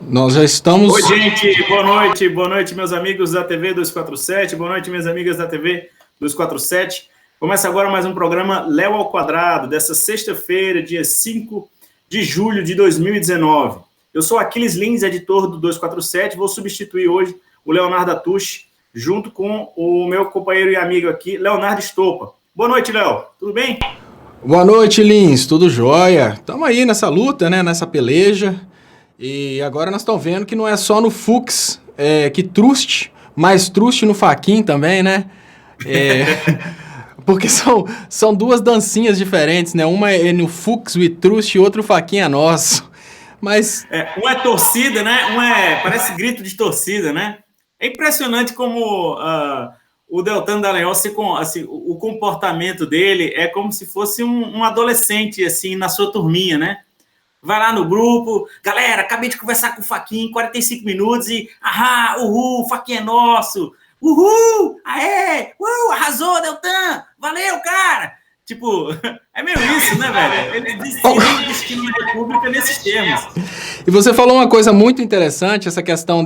Nós já Oi, estamos. gente, boa noite, meus amigos da TV 247, boa noite, minhas amigas da TV 247. Começa agora mais um programa Léo ao Quadrado, dessa sexta-feira, dia 5 de julho de 2019. Eu sou Aquiles Lins, editor do 247, vou substituir hoje o Leonardo Atushi, junto com o meu companheiro e amigo aqui, Leonardo Estopa. Boa noite, Léo, tudo bem? Boa noite, Lins, tudo jóia? Estamos aí nessa luta, né? Nessa peleja. E agora nós estamos vendo que não é só no Fux que truste, mas truste no Faquin também, né? É, porque são duas dancinhas diferentes, né? Uma é no Fux, o truste, e outro Faquin é nosso. Mas Um é torcida, né? Parece grito de torcida, né? É impressionante como o Deltan Dallagnol, assim, o comportamento dele é como se fosse um adolescente, assim, na sua turminha, né? Vai lá no grupo, galera, acabei de conversar com o Faquin, 45 minutos e, uhul, o Faquin é nosso, uhul, aê, arrasou, Deltan, valeu, cara. Tipo, é meio isso, né, velho? Ele decide o destino da República nesses termos. E você falou uma coisa muito interessante, essa questão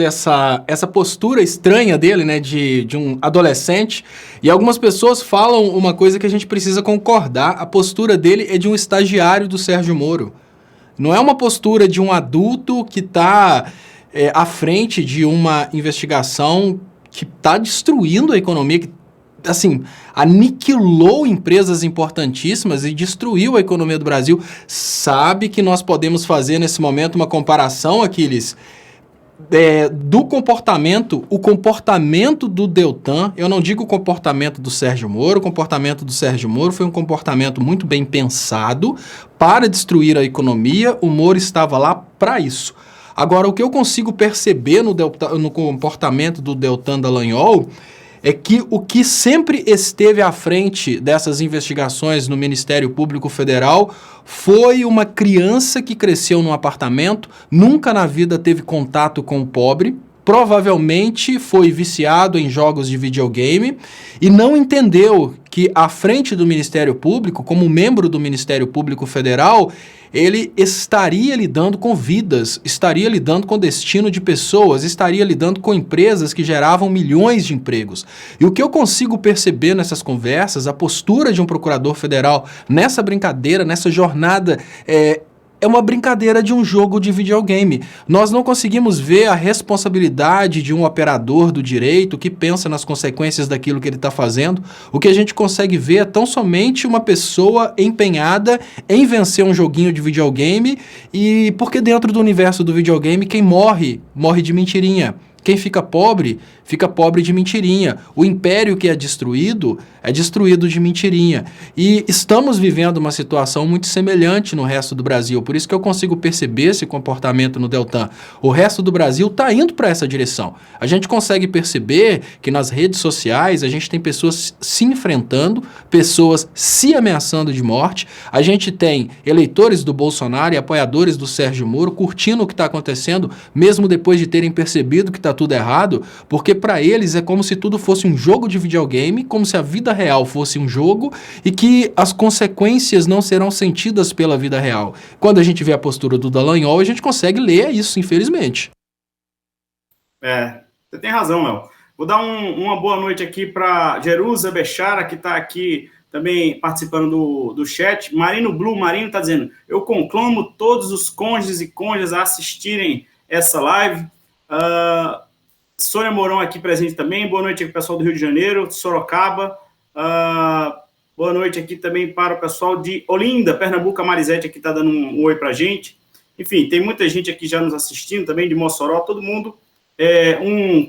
essa postura estranha dele, né, de um adolescente. E algumas pessoas falam uma coisa que a gente precisa concordar: a postura dele é de um estagiário do Sérgio Moro. Não é uma postura de um adulto que está à frente de uma investigação que está destruindo a economia, que assim, aniquilou empresas importantíssimas e destruiu a economia do Brasil. Sabe que nós podemos fazer nesse momento uma comparação, Aquiles, do comportamento, o comportamento do Deltan, eu não digo o comportamento do Sérgio Moro, o comportamento do Sérgio Moro foi um comportamento muito bem pensado para destruir a economia, o Moro estava lá para isso. Agora, o que eu consigo perceber no comportamento do Deltan Dallagnol é que o que sempre esteve à frente dessas investigações no Ministério Público Federal foi uma criança que cresceu num apartamento, nunca na vida teve contato com o pobre, provavelmente foi viciado em jogos de videogame e não entendeu que à frente do Ministério Público, como membro do Ministério Público Federal, ele estaria lidando com vidas, estaria lidando com destino de pessoas, estaria lidando com empresas que geravam milhões de empregos. E o que eu consigo perceber nessas conversas, a postura de um procurador federal nessa brincadeira, nessa jornada, é uma brincadeira de um jogo de videogame. Nós não conseguimos ver a responsabilidade de um operador do direito que pensa nas consequências daquilo que ele está fazendo. O que a gente consegue ver é tão somente uma pessoa empenhada em vencer um joguinho de videogame, e porque dentro do universo do videogame quem morre, morre de mentirinha. Quem fica pobre de mentirinha. O império que é destruído de mentirinha. E estamos vivendo uma situação muito semelhante no resto do Brasil. Por isso que eu consigo perceber esse comportamento no Deltan. O resto do Brasil está indo para essa direção. A gente consegue perceber que nas redes sociais a gente tem pessoas se enfrentando, pessoas se ameaçando de morte. A gente tem eleitores do Bolsonaro e apoiadores do Sérgio Moro curtindo o que está acontecendo, mesmo depois de terem percebido que está tudo errado, porque para eles é como se tudo fosse um jogo de videogame, como se a vida real fosse um jogo e que as consequências não serão sentidas pela vida real. Quando a gente vê a postura do Dallagnol, a gente consegue ler isso, infelizmente. Você tem razão, Léo. Vou dar uma boa noite aqui para Jerusa Bechara, que está aqui também participando do chat. Marino está dizendo: eu conclamo todos os cônjuges e cônjuges a assistirem essa live. Sônia Mourão aqui presente também. Boa noite aqui, pessoal do Rio de Janeiro, Sorocaba. Boa noite aqui também para o pessoal de Olinda, Pernambuco. A Marisete aqui está dando um oi para a gente. Enfim, tem muita gente aqui já nos assistindo também, de Mossoró, todo mundo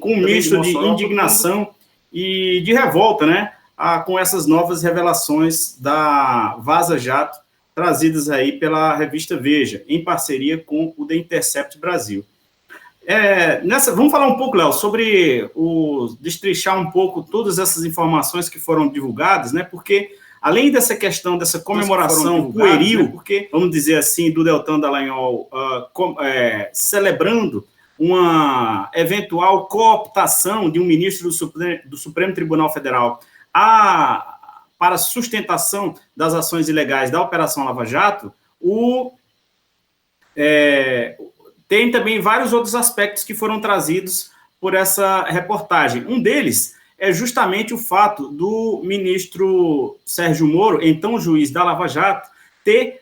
com um misto de indignação e de revolta, né? Com essas novas revelações da Vaza Jato, trazidas aí pela revista Veja, em parceria com o The Intercept Brasil. Vamos falar um pouco, Léo, sobre destrichar um pouco todas essas informações que foram divulgadas, né? Porque além dessa questão dessa comemoração pueril, né? Porque, vamos dizer assim, do Deltan Dallagnol celebrando uma eventual cooptação de um ministro do Supremo Tribunal Federal para sustentação das ações ilegais da Operação Lava Jato, tem também vários outros aspectos que foram trazidos por essa reportagem. Um deles é justamente o fato do ministro Sérgio Moro, então juiz da Lava Jato, ter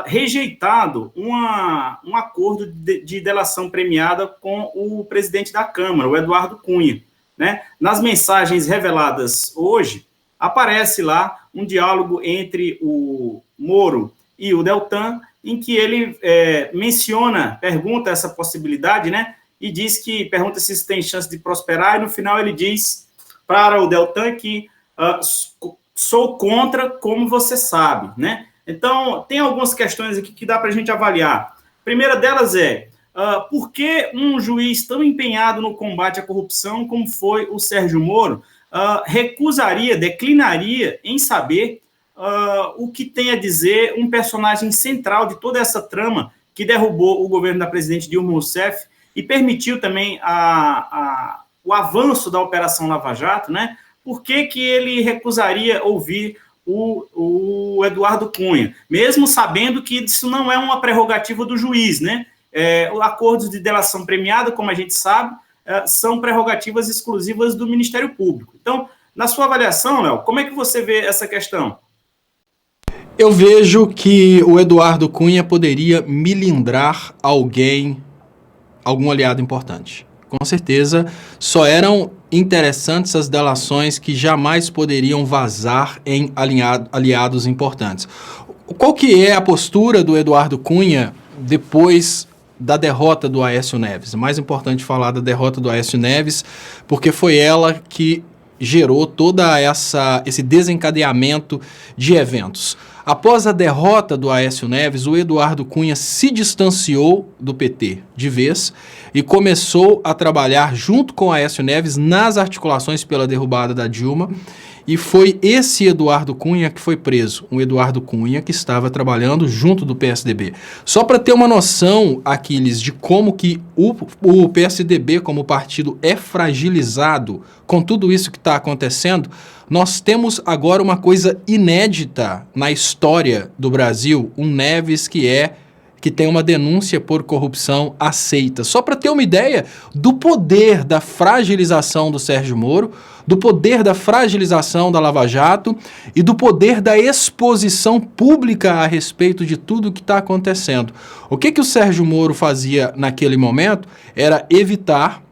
rejeitado um acordo de delação premiada com o presidente da Câmara, o Eduardo Cunha, né? Nas mensagens reveladas hoje, aparece lá um diálogo entre o Moro e o Deltan, em que ele pergunta essa possibilidade, né? E pergunta se isso tem chance de prosperar, e no final ele diz para o Deltan que sou contra, como você sabe, né? Então, tem algumas questões aqui que dá para a gente avaliar. A primeira delas é, por que um juiz tão empenhado no combate à corrupção como foi o Sérgio Moro declinaria em saber o que tem a dizer um personagem central de toda essa trama que derrubou o governo da presidente Dilma Rousseff e permitiu também o avanço da Operação Lava Jato, né? Por que ele recusaria ouvir o Eduardo Cunha, mesmo sabendo que isso não é uma prerrogativa do juiz, né? Acordos de delação premiada, como a gente sabe, são prerrogativas exclusivas do Ministério Público. Então, na sua avaliação, Léo, como é que você vê essa questão? Eu vejo que o Eduardo Cunha poderia milindrar algum aliado importante. Com certeza, só eram interessantes as delações que jamais poderiam vazar em aliados importantes. Qual que é a postura do Eduardo Cunha depois da derrota do Aécio Neves? É mais importante falar da derrota do Aécio Neves, porque foi ela que gerou toda esse desencadeamento de eventos. Após a derrota do Aécio Neves, o Eduardo Cunha se distanciou do PT de vez e começou a trabalhar junto com Aécio Neves nas articulações pela derrubada da Dilma, e foi esse Eduardo Cunha que foi preso, um Eduardo Cunha que estava trabalhando junto do PSDB. Só para ter uma noção, Aquiles, de como que o PSDB como partido é fragilizado com tudo isso que está acontecendo, nós temos agora uma coisa inédita na história do Brasil, um Neves que tem uma denúncia por corrupção aceita. Só para ter uma ideia do poder da fragilização do Sérgio Moro, do poder da fragilização da Lava Jato e do poder da exposição pública a respeito de tudo que está acontecendo. O que o Sérgio Moro fazia naquele momento era evitar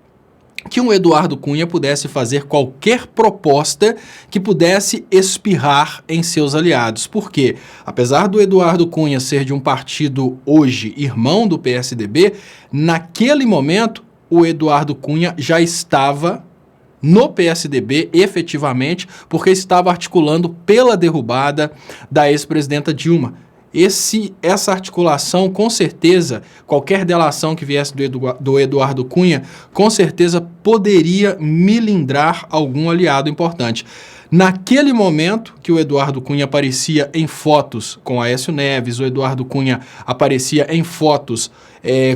que um Eduardo Cunha pudesse fazer qualquer proposta que pudesse espirrar em seus aliados. Porque, apesar do Eduardo Cunha ser de um partido hoje irmão do PSDB, naquele momento o Eduardo Cunha já estava no PSDB, efetivamente, porque estava articulando pela derrubada da ex-presidenta Dilma. Essa articulação, com certeza, qualquer delação que viesse do Eduardo Cunha, com certeza poderia milindrar algum aliado importante. Naquele momento que o Eduardo Cunha aparecia em fotos com Aécio Neves, o Eduardo Cunha aparecia em fotos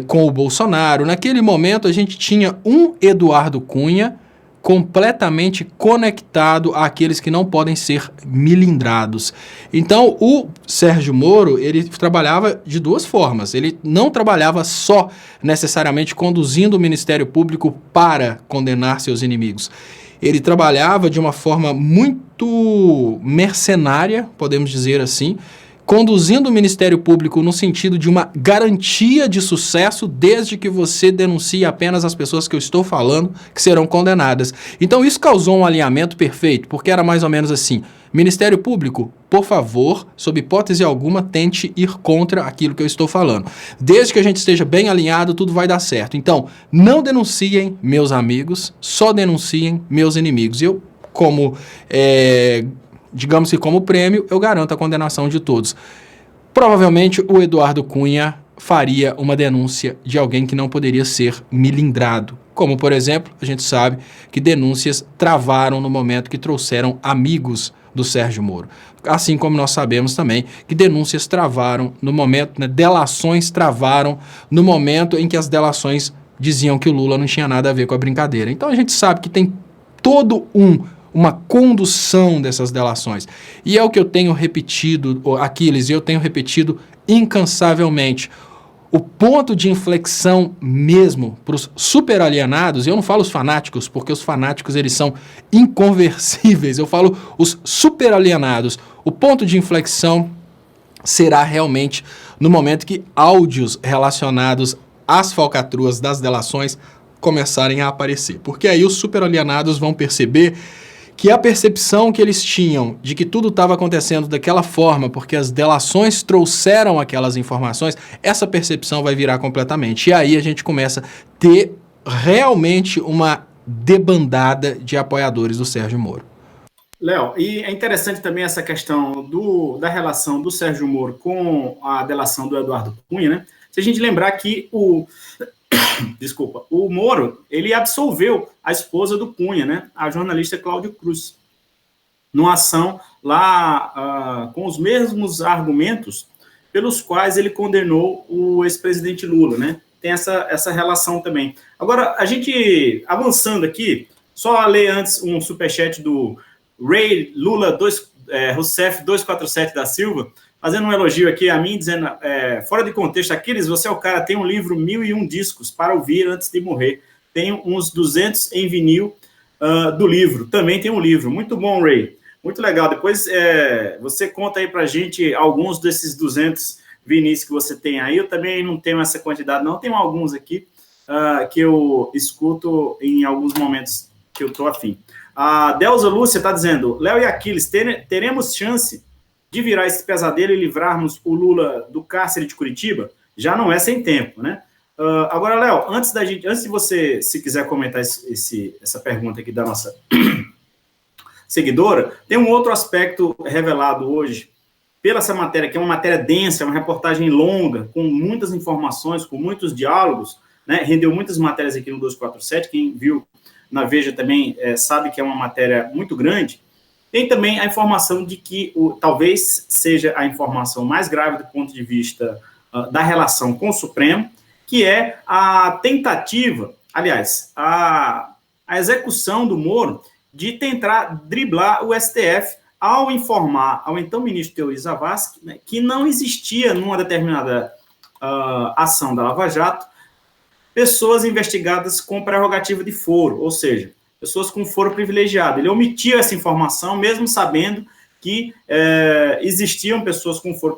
com o Bolsonaro, naquele momento a gente tinha um Eduardo Cunha completamente conectado àqueles que não podem ser milindrados. Então, o Sérgio Moro, ele trabalhava de duas formas. Ele não trabalhava só necessariamente conduzindo o Ministério Público para condenar seus inimigos. Ele trabalhava de uma forma muito mercenária, podemos dizer assim, conduzindo o Ministério Público no sentido de uma garantia de sucesso desde que você denuncie apenas as pessoas que eu estou falando que serão condenadas. Então isso causou um alinhamento perfeito, porque era mais ou menos assim: Ministério Público, por favor, sob hipótese alguma, tente ir contra aquilo que eu estou falando. Desde que a gente esteja bem alinhado, tudo vai dar certo. Então, não denunciem meus amigos, só denunciem meus inimigos. E eu, digamos que como prêmio, eu garanto a condenação de todos. Provavelmente o Eduardo Cunha faria uma denúncia de alguém que não poderia ser milindrado. Como, por exemplo, a gente sabe que denúncias travaram no momento que trouxeram amigos do Sérgio Moro. Assim como nós sabemos também que denúncias travaram no momento, delações travaram no momento em que as delações diziam que o Lula não tinha nada a ver com a brincadeira. Então a gente sabe que tem todo uma condução dessas delações. E é o que eu tenho repetido, Aquiles, e eu tenho repetido incansavelmente. o ponto de inflexão mesmo para os super alienados, e eu não falo os fanáticos, porque os fanáticos eles são inconversíveis, eu falo os super alienados, o ponto de inflexão será realmente no momento que áudios relacionados às falcatruas das delações começarem a aparecer, porque aí os super alienados vão perceber que a percepção que eles tinham de que tudo estava acontecendo daquela forma, porque as delações trouxeram aquelas informações, essa percepção vai virar completamente. E aí a gente começa a ter realmente uma debandada de apoiadores do Sérgio Moro. Léo, e é interessante também essa questão da relação do Sérgio Moro com a delação do Eduardo Cunha, né? Se a gente lembrar que o Moro, ele absolveu a esposa do Cunha, né? A jornalista Cláudia Cruz, numa ação lá com os mesmos argumentos pelos quais ele condenou o ex-presidente Lula, né? Tem essa relação também. Agora, a gente, avançando aqui, só ler antes um superchat do Ray Lula Rousseff 247 da Silva, fazendo um elogio aqui a mim, dizendo, fora de contexto, Aquiles, você é o cara, tem um livro 1001 discos para ouvir antes de morrer. Tem uns 200 em vinil do livro. Também tem um livro. Muito bom, Ray. Muito legal. Depois você conta aí pra gente alguns desses 200 vinis que você tem aí. Eu também não tenho essa quantidade, não. Tenho alguns aqui que eu escuto em alguns momentos que eu tô afim. A Delza Lúcia está dizendo, Léo e Aquiles, teremos chance de virar esse pesadelo e livrarmos o Lula do cárcere de Curitiba? Já não é sem tempo, né? Agora, Léo, antes de você, se quiser comentar essa pergunta aqui da nossa seguidora, tem um outro aspecto revelado hoje pela essa matéria, que é uma matéria densa, uma reportagem longa, com muitas informações, com muitos diálogos, né? Rendeu muitas matérias aqui no 247, quem viu na Veja também sabe que é uma matéria muito grande. Tem também a informação de que talvez seja a informação mais grave do ponto de vista da relação com o Supremo, que é a tentativa, aliás, a execução do Moro de tentar driblar o STF ao informar ao então ministro Teori Zavascki, né, que não existia numa determinada ação da Lava Jato pessoas investigadas com prerrogativa de foro, ou seja, pessoas com foro privilegiado. Ele omitiu essa informação, mesmo sabendo que existiam pessoas com foro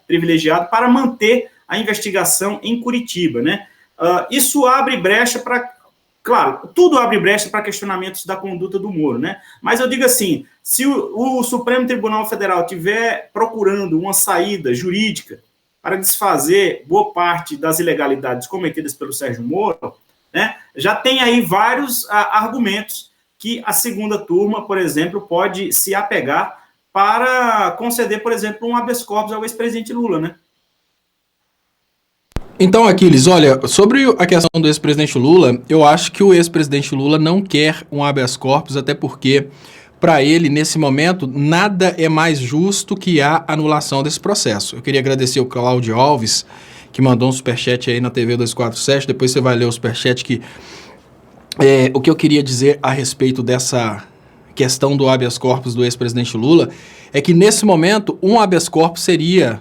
privilegiado para manter a investigação em Curitiba, né? Isso abre brecha para... Claro, tudo abre brecha para questionamentos da conduta do Moro, né? Mas eu digo assim, se o Supremo Tribunal Federal estiver procurando uma saída jurídica para desfazer boa parte das ilegalidades cometidas pelo Sérgio Moro, né, já tem aí vários argumentos que a segunda turma, por exemplo, pode se apegar para conceder, por exemplo, um habeas corpus ao ex-presidente Lula, né? Então, Aquiles, olha, sobre a questão do ex-presidente Lula, eu acho que o ex-presidente Lula não quer um habeas corpus, até porque, para ele, nesse momento, nada é mais justo que a anulação desse processo. Eu queria agradecer o Cláudio Alves, que mandou um superchat aí na TV 247, depois você vai ler o superchat que... o que eu queria dizer a respeito dessa questão do habeas corpus do ex-presidente Lula é que, nesse momento, um habeas corpus seria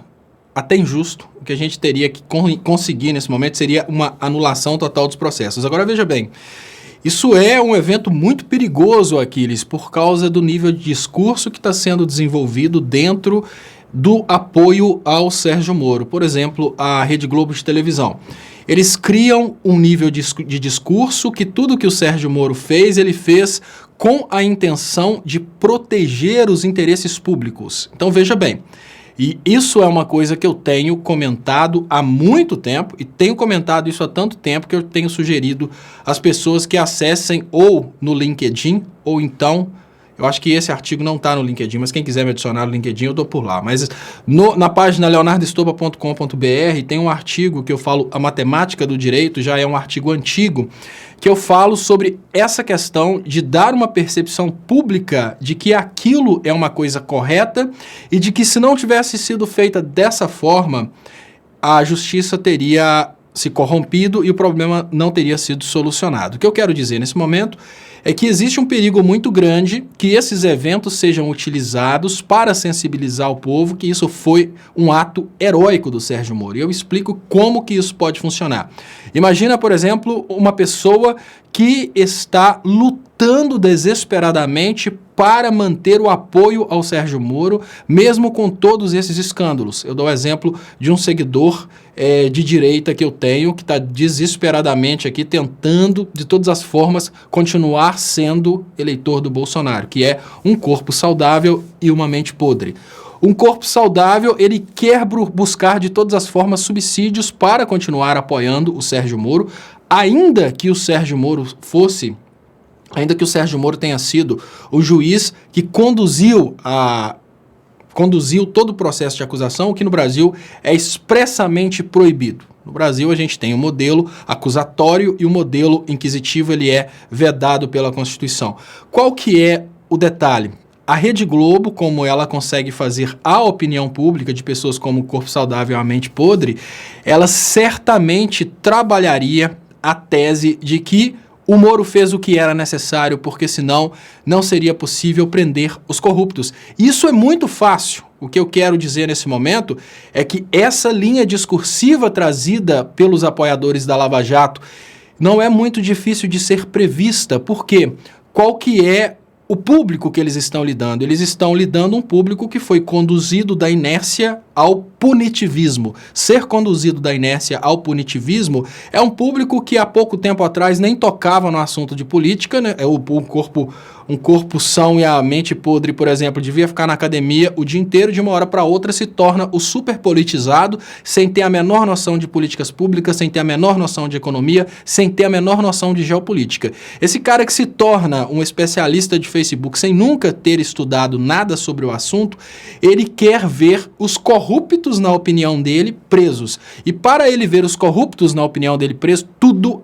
até injusto. O que a gente teria que conseguir nesse momento seria uma anulação total dos processos. Agora, veja bem, isso é um evento muito perigoso, Aquiles, por causa do nível de discurso que está sendo desenvolvido dentro do apoio ao Sérgio Moro. Por exemplo, a Rede Globo de televisão. Eles criam um nível de discurso que tudo que o Sérgio Moro fez, ele fez com a intenção de proteger os interesses públicos. Então, veja bem, e isso é uma coisa que eu tenho comentado há muito tempo, e tenho comentado isso há tanto tempo que eu tenho sugerido às pessoas que acessem ou no LinkedIn, ou então, eu acho que esse artigo não está no LinkedIn, mas quem quiser me adicionar no LinkedIn, eu dou por lá. Mas na página leonardoestopa.com.br tem um artigo que eu falo, a matemática do direito, já é um artigo antigo, que eu falo sobre essa questão de dar uma percepção pública de que aquilo é uma coisa correta e de que se não tivesse sido feita dessa forma, a justiça teria se corrompido e o problema não teria sido solucionado. O que eu quero dizer nesse momento é que existe um perigo muito grande que esses eventos sejam utilizados para sensibilizar o povo, que isso foi um ato heróico do Sérgio Moro. E eu explico como que isso pode funcionar. Imagina, por exemplo, uma pessoa que está lutando desesperadamente para manter o apoio ao Sérgio Moro, mesmo com todos esses escândalos. Eu dou o exemplo de um seguidor de direita que eu tenho, que está desesperadamente aqui tentando, de todas as formas, continuar sendo eleitor do Bolsonaro, que é um corpo saudável e uma mente podre. Um corpo saudável, ele quer buscar de todas as formas subsídios para continuar apoiando o Sérgio Moro, ainda que o Sérgio Moro tenha sido o juiz que conduziu todo o processo de acusação, o que no Brasil é expressamente proibido. No Brasil, a gente tem o modelo acusatório e o modelo inquisitivo, ele é vedado pela Constituição. Qual que é o detalhe? A Rede Globo, como ela consegue fazer a opinião pública de pessoas como o Corpo Saudável e a Mente Podre, ela certamente trabalharia a tese de que o Moro fez o que era necessário, porque senão não seria possível prender os corruptos. Isso é muito fácil. O que eu quero dizer nesse momento é que essa linha discursiva trazida pelos apoiadores da Lava Jato não é muito difícil de ser prevista, porque qual que é o público que eles estão lidando? Eles estão lidando um público que foi conduzido da inércia ao punitivismo. Ser conduzido da inércia ao punitivismo é um público que há pouco tempo atrás nem tocava no assunto de política, né? Um corpo são e a mente podre, por exemplo, devia ficar na academia o dia inteiro, de uma hora para outra se torna o super politizado, sem ter a menor noção de políticas públicas, sem ter a menor noção de economia, sem ter a menor noção de geopolítica. Esse cara que se torna um especialista de Facebook sem nunca ter estudado nada sobre o assunto, ele quer ver os corruptos, na opinião dele, presos. E para ele ver os corruptos, na opinião dele, presos, tudo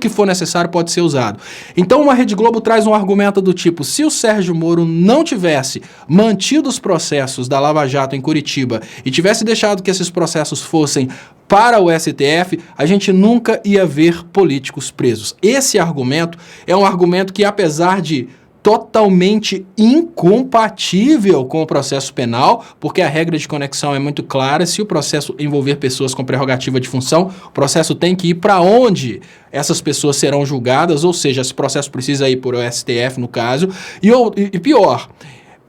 que for necessário pode ser usado. Então uma Rede Globo traz um argumento do tipo: se o Sérgio Moro não tivesse mantido os processos da Lava Jato em Curitiba e tivesse deixado que esses processos fossem para o STF, a gente nunca ia ver políticos presos. Esse argumento é um argumento que, apesar de totalmente incompatível com o processo penal, porque a regra de conexão é muito clara: se o processo envolver pessoas com prerrogativa de função, o processo tem que ir para onde essas pessoas serão julgadas, ou seja, esse processo precisa ir por o STF, no caso, e pior,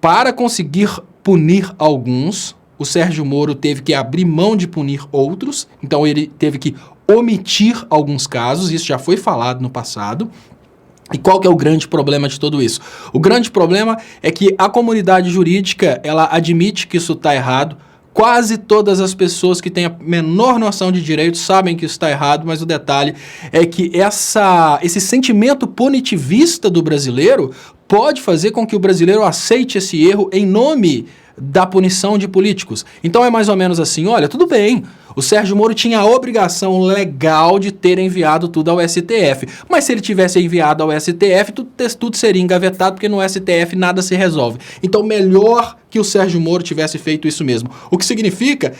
para conseguir punir alguns, o Sérgio Moro teve que abrir mão de punir outros, então ele teve que omitir alguns casos, isso já foi falado no passado. E qual que é o grande problema de tudo isso? O grande problema é que a comunidade jurídica, ela admite que isso está errado. Quase todas as pessoas que têm a menor noção de direito sabem que isso está errado, mas o detalhe é que esse sentimento punitivista do brasileiro pode fazer com que o brasileiro aceite esse erro em nome da punição de políticos. Então é mais ou menos assim: olha, tudo bem, o Sérgio Moro tinha a obrigação legal de ter enviado tudo ao STF, mas se ele tivesse enviado ao STF, tudo seria engavetado, porque no STF nada se resolve. Então melhor que o Sérgio Moro tivesse feito isso mesmo. O que significa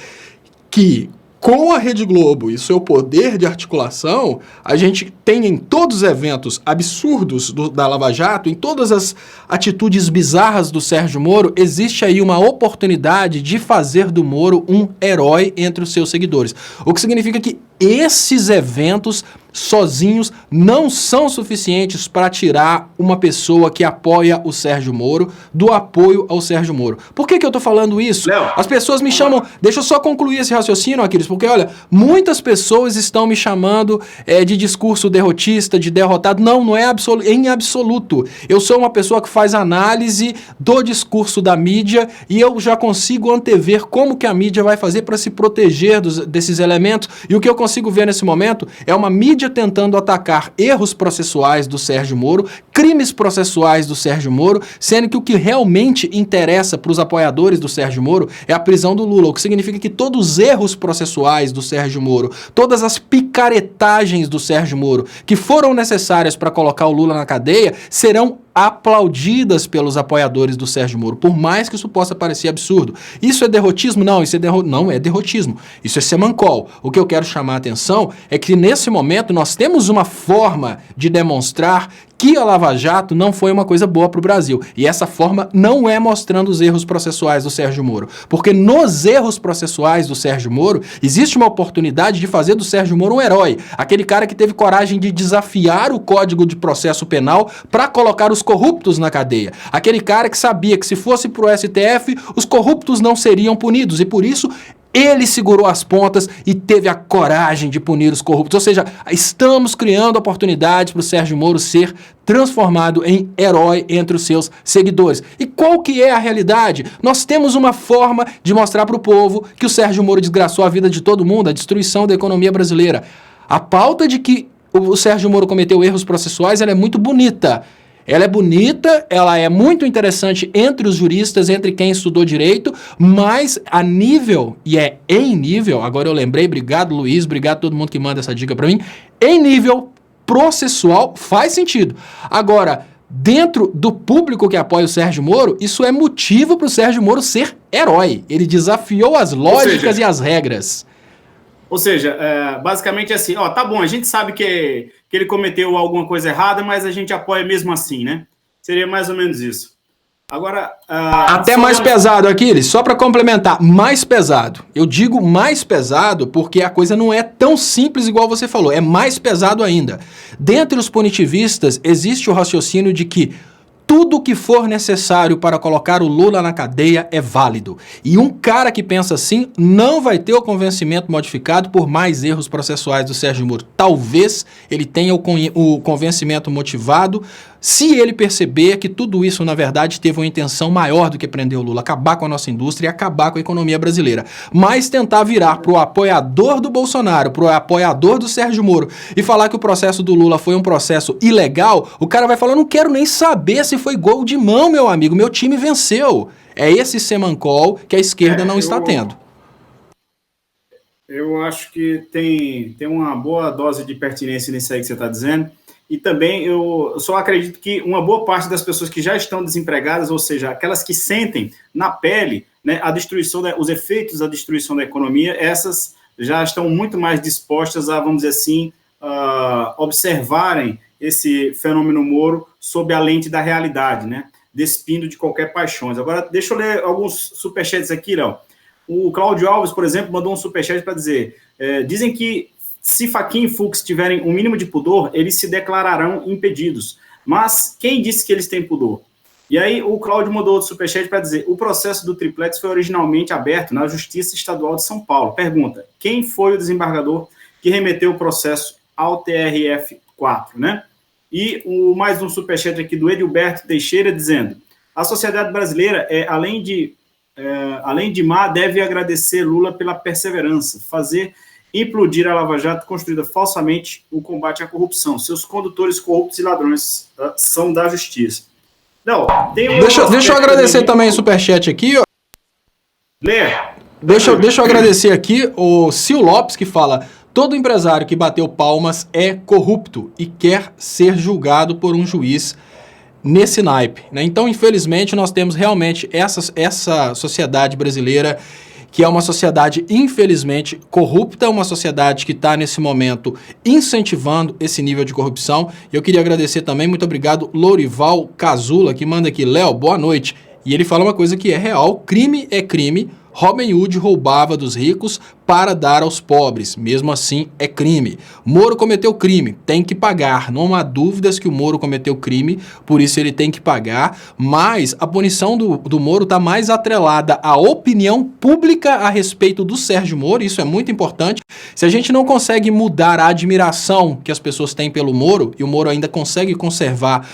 que, com a Rede Globo e seu poder de articulação, a gente tem em todos os eventos absurdos da Lava Jato, em todas as atitudes bizarras do Sérgio Moro, existe aí uma oportunidade de fazer do Moro um herói entre os seus seguidores. O que significa que esses eventos sozinhos não são suficientes para tirar uma pessoa que apoia o Sérgio Moro do apoio ao Sérgio Moro. Por que eu tô falando isso? Léo, as pessoas me chamam... Deixa eu só concluir esse raciocínio, Aquiles, porque, olha, muitas pessoas estão me chamando de discurso derrotista, de derrotado. Não é em absoluto. Eu sou uma pessoa que faz análise do discurso da mídia e eu já consigo antever como que a mídia vai fazer para se proteger desses elementos. E o que eu consigo ver nesse momento é uma mídia tentando atacar erros processuais do Sérgio Moro, crimes processuais do Sérgio Moro, sendo que o que realmente interessa para os apoiadores do Sérgio Moro é a prisão do Lula, o que significa que todos os erros processuais do Sérgio Moro, todas as picaretagens do Sérgio Moro que foram necessárias para colocar o Lula na cadeia, serão aplaudidas pelos apoiadores do Sérgio Moro, por mais que isso possa parecer absurdo. Isso é derrotismo? Não, isso não é derrotismo. Isso é semancol. O que eu quero chamar a atenção é que nesse momento nós temos uma forma de demonstrar que a Lava Jato não foi uma coisa boa para o Brasil. E essa forma não é mostrando os erros processuais do Sérgio Moro. Porque nos erros processuais do Sérgio Moro, existe uma oportunidade de fazer do Sérgio Moro um herói. Aquele cara que teve coragem de desafiar o Código de Processo Penal para colocar os corruptos na cadeia. Aquele cara que sabia que se fosse para o STF, os corruptos não seriam punidos. E por isso ele segurou as pontas e teve a coragem de punir os corruptos. Ou seja, estamos criando oportunidades para o Sérgio Moro ser transformado em herói entre os seus seguidores. E qual que é a realidade? Nós temos uma forma de mostrar para o povo que o Sérgio Moro desgraçou a vida de todo mundo, a destruição da economia brasileira. A pauta de que o Sérgio Moro cometeu erros processuais, ela é muito bonita. Ela é bonita, ela é muito interessante entre os juristas, entre quem estudou direito, mas a nível, e é em nível, agora eu lembrei, obrigado Luiz, obrigado a todo mundo que manda essa dica para mim, em nível processual faz sentido. Agora, dentro do público que apoia o Sérgio Moro, isso é motivo para o Sérgio Moro ser herói. Ele desafiou as lógicas e as regras. Ou seja, basicamente assim, tá bom, a gente sabe que ele cometeu alguma coisa errada, mas a gente apoia mesmo assim, né? Seria mais ou menos isso. Agora... Até mais pesado, Aquiles, só para complementar, mais pesado. Eu digo mais pesado porque a coisa não é tão simples igual você falou, é mais pesado ainda. Dentre os punitivistas, existe o raciocínio de que tudo que for necessário para colocar o Lula na cadeia é válido. E um cara que pensa assim não vai ter o convencimento modificado por mais erros processuais do Sérgio Moro. Talvez ele tenha o convencimento motivado se ele perceber que tudo isso, na verdade, teve uma intenção maior do que prender o Lula, acabar com a nossa indústria e acabar com a economia brasileira. Mas tentar virar para o apoiador do Bolsonaro, para o apoiador do Sérgio Moro e falar que o processo do Lula foi um processo ilegal, o cara vai falar, não quero nem saber se foi gol de mão, meu amigo, meu time venceu. É esse semancol que a esquerda não está tendo. Eu acho que tem uma boa dose de pertinência nisso aí que você está dizendo. E também eu só acredito que uma boa parte das pessoas que já estão desempregadas, ou seja, aquelas que sentem na pele, né, a destruição, os efeitos da destruição da economia, essas já estão muito mais dispostas a, vamos dizer assim, observarem esse fenômeno Moro sob a lente da realidade, né, despindo de qualquer paixão. Agora, deixa eu ler alguns superchats aqui, Léo. O Cláudio Alves, por exemplo, mandou um superchat para dizer, dizem que se Fachin e Fux tiverem um mínimo de pudor, eles se declararão impedidos. Mas quem disse que eles têm pudor? E aí o Cláudio mandou outro superchat para dizer, o processo do triplex foi originalmente aberto na Justiça Estadual de São Paulo. Pergunta, quem foi o desembargador que remeteu o processo ao TRF4, né? E mais um superchat aqui do Edilberto Teixeira dizendo, a sociedade brasileira, além de má, deve agradecer Lula pela perseverança, fazer implodir a Lava Jato construída falsamente o combate à corrupção. Seus condutores corruptos e ladrões são da justiça. Não, deixa eu agradecer também o superchat aqui. Lê. Deixa eu agradecer aqui o Sil Lopes, que fala, todo empresário que bateu palmas é corrupto e quer ser julgado por um juiz nesse naipe, né? Então, infelizmente, nós temos realmente essa sociedade brasileira que é uma sociedade, infelizmente, corrupta, uma sociedade que está, nesse momento, incentivando esse nível de corrupção. E eu queria agradecer também, muito obrigado, Lourival Casula, que manda aqui, Léo, boa noite. E ele fala uma coisa que é real, crime é crime, Robin Hood roubava dos ricos para dar aos pobres. Mesmo assim, é crime. Moro cometeu crime, tem que pagar. Não há dúvidas que o Moro cometeu crime, por isso ele tem que pagar. Mas a punição do Moro está mais atrelada à opinião pública a respeito do Sérgio Moro. Isso é muito importante. Se a gente não consegue mudar a admiração que as pessoas têm pelo Moro, e o Moro ainda consegue conservar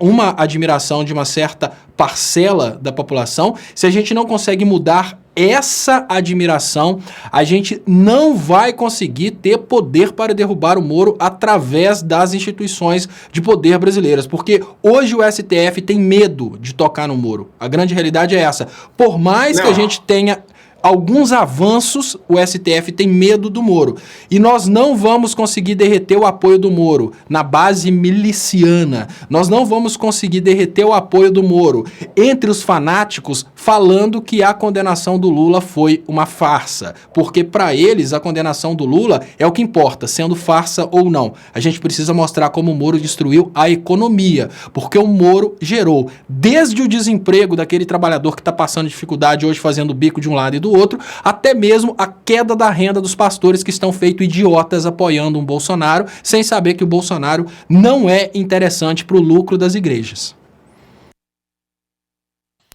uma admiração de uma certa parcela da população, se a gente não consegue mudar essa admiração, a gente não vai conseguir ter poder para derrubar o Moro através das instituições de poder brasileiras, porque hoje o STF tem medo de tocar no Moro. A grande realidade é essa. Por mais que a gente tenha alguns avanços, o STF tem medo do Moro. E nós não vamos conseguir derreter o apoio do Moro na base miliciana. Nós não vamos conseguir derreter o apoio do Moro entre os fanáticos falando que a condenação do Lula foi uma farsa. Porque para eles a condenação do Lula é o que importa, sendo farsa ou não. A gente precisa mostrar como o Moro destruiu a economia. Porque o Moro gerou desde o desemprego daquele trabalhador que está passando dificuldade hoje fazendo bico de um lado e do outro, até mesmo a queda da renda dos pastores que estão feito idiotas apoiando um Bolsonaro, sem saber que o Bolsonaro não é interessante para o lucro das igrejas.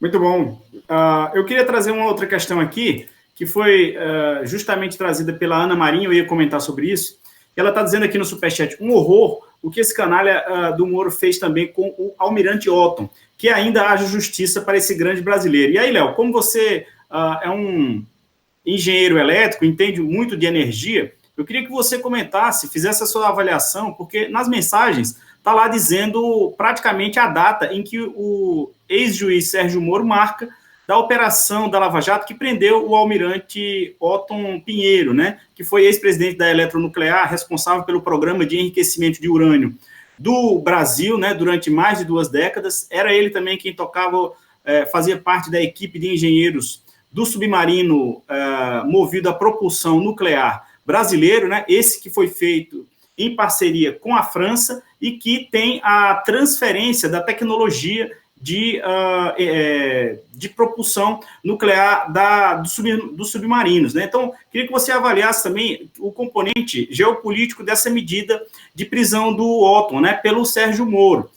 Muito bom. Eu queria trazer uma outra questão aqui, que foi justamente trazida pela Ana Marinho, eu ia comentar sobre isso. Ela está dizendo aqui no Superchat, um horror o que esse canalha do Moro fez também com o Almirante Otton, que ainda haja justiça para esse grande brasileiro. E aí, Léo, como você é um engenheiro elétrico, entende muito de energia, eu queria que você comentasse, fizesse a sua avaliação, porque nas mensagens está lá dizendo praticamente a data em que o ex-juiz Sérgio Moro marca da operação da Lava Jato que prendeu o almirante Otton Pinheiro, né, que foi ex-presidente da Eletronuclear, responsável pelo programa de enriquecimento de urânio do Brasil, né, durante mais de 2 décadas. Era ele também quem tocava, fazia parte da equipe de engenheiros do submarino movido a propulsão nuclear brasileiro, né, esse que foi feito em parceria com a França e que tem a transferência da tecnologia de propulsão nuclear dos submarinos, né? Então, queria que você avaliasse também o componente geopolítico dessa medida de prisão do Otton, né, pelo Sérgio Moro.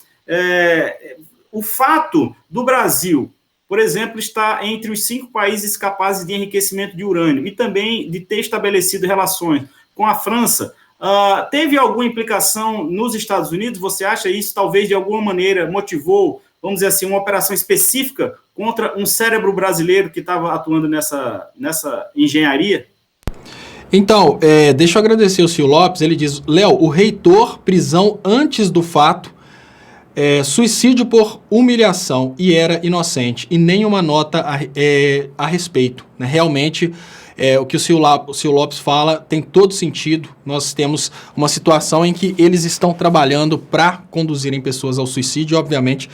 O fato do Brasil, por exemplo, estar entre os 5 países capazes de enriquecimento de urânio e também de ter estabelecido relações com a França, teve alguma implicação nos Estados Unidos? Você acha isso talvez de alguma maneira motivou, vamos dizer assim, uma operação específica contra um cérebro brasileiro que estava atuando nessa engenharia? Então, deixa eu agradecer o Sil Lopes. Ele diz, Léo, o reitor, prisão antes do fato, suicídio por humilhação e era inocente, e nenhuma nota a respeito. Né? Realmente, o que o Sil Lopes fala tem todo sentido. Nós temos uma situação em que eles estão trabalhando para conduzirem pessoas ao suicídio, e, obviamente,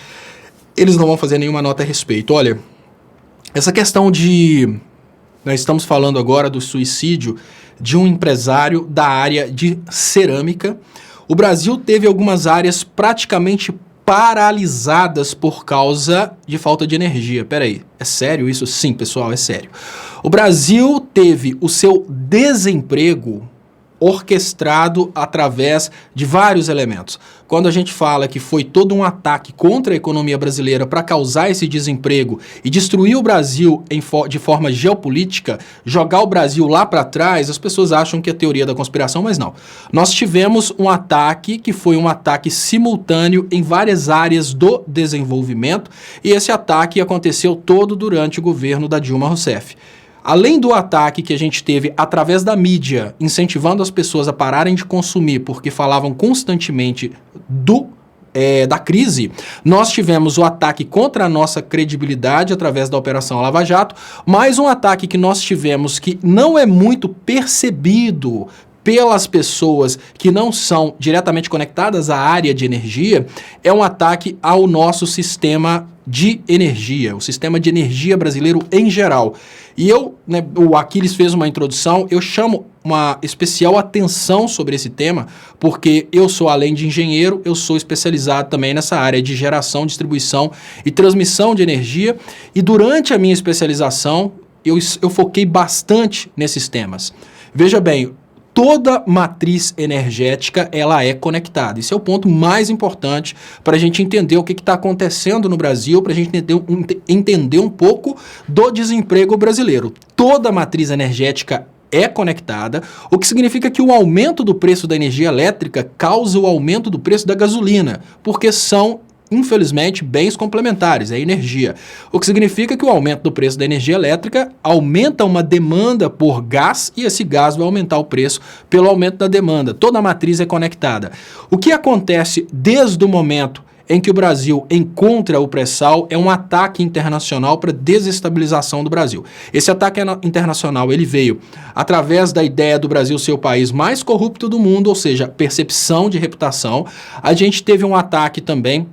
eles não vão fazer nenhuma nota a respeito. Olha, essa questão de... Nós estamos falando agora do suicídio de um empresário da área de cerâmica. O Brasil teve algumas áreas praticamente paralisadas por causa de falta de energia. Peraí, é sério isso? Sim, pessoal, é sério. O Brasil teve o seu desemprego orquestrado através de vários elementos. Quando a gente fala que foi todo um ataque contra a economia brasileira para causar esse desemprego e destruir o Brasil de forma geopolítica, jogar o Brasil lá para trás, as pessoas acham que é teoria da conspiração, mas não. Nós tivemos um ataque que foi um ataque simultâneo em várias áreas do desenvolvimento, e esse ataque aconteceu todo durante o governo da Dilma Rousseff. Além do ataque que a gente teve através da mídia, incentivando as pessoas a pararem de consumir porque falavam constantemente da crise, nós tivemos o ataque contra a nossa credibilidade através da Operação Lava Jato, mais um ataque que nós tivemos que não é muito percebido pelas pessoas que não são diretamente conectadas à área de energia, é um ataque ao nosso sistema de energia, o sistema de energia brasileiro em geral. E o Aquiles fez uma introdução, eu chamo uma especial atenção sobre esse tema, porque eu sou, além de engenheiro, eu sou especializado também nessa área de geração, distribuição e transmissão de energia, e durante a minha especialização, eu foquei bastante nesses temas. Veja bem, toda matriz energética, ela é conectada. Esse é o ponto mais importante para a gente entender o que está acontecendo no Brasil, para a gente entender um pouco do desemprego brasileiro. Toda matriz energética é conectada, o que significa que o aumento do preço da energia elétrica causa o aumento do preço da gasolina, porque são, infelizmente, bens complementares, é energia. O que significa que o aumento do preço da energia elétrica aumenta uma demanda por gás e esse gás vai aumentar o preço pelo aumento da demanda. Toda a matriz é conectada. O que acontece desde o momento em que o Brasil encontra o pré-sal é um ataque internacional para desestabilização do Brasil. Esse ataque internacional ele veio através da ideia do Brasil ser o país mais corrupto do mundo, ou seja, percepção de reputação. A gente teve um ataque também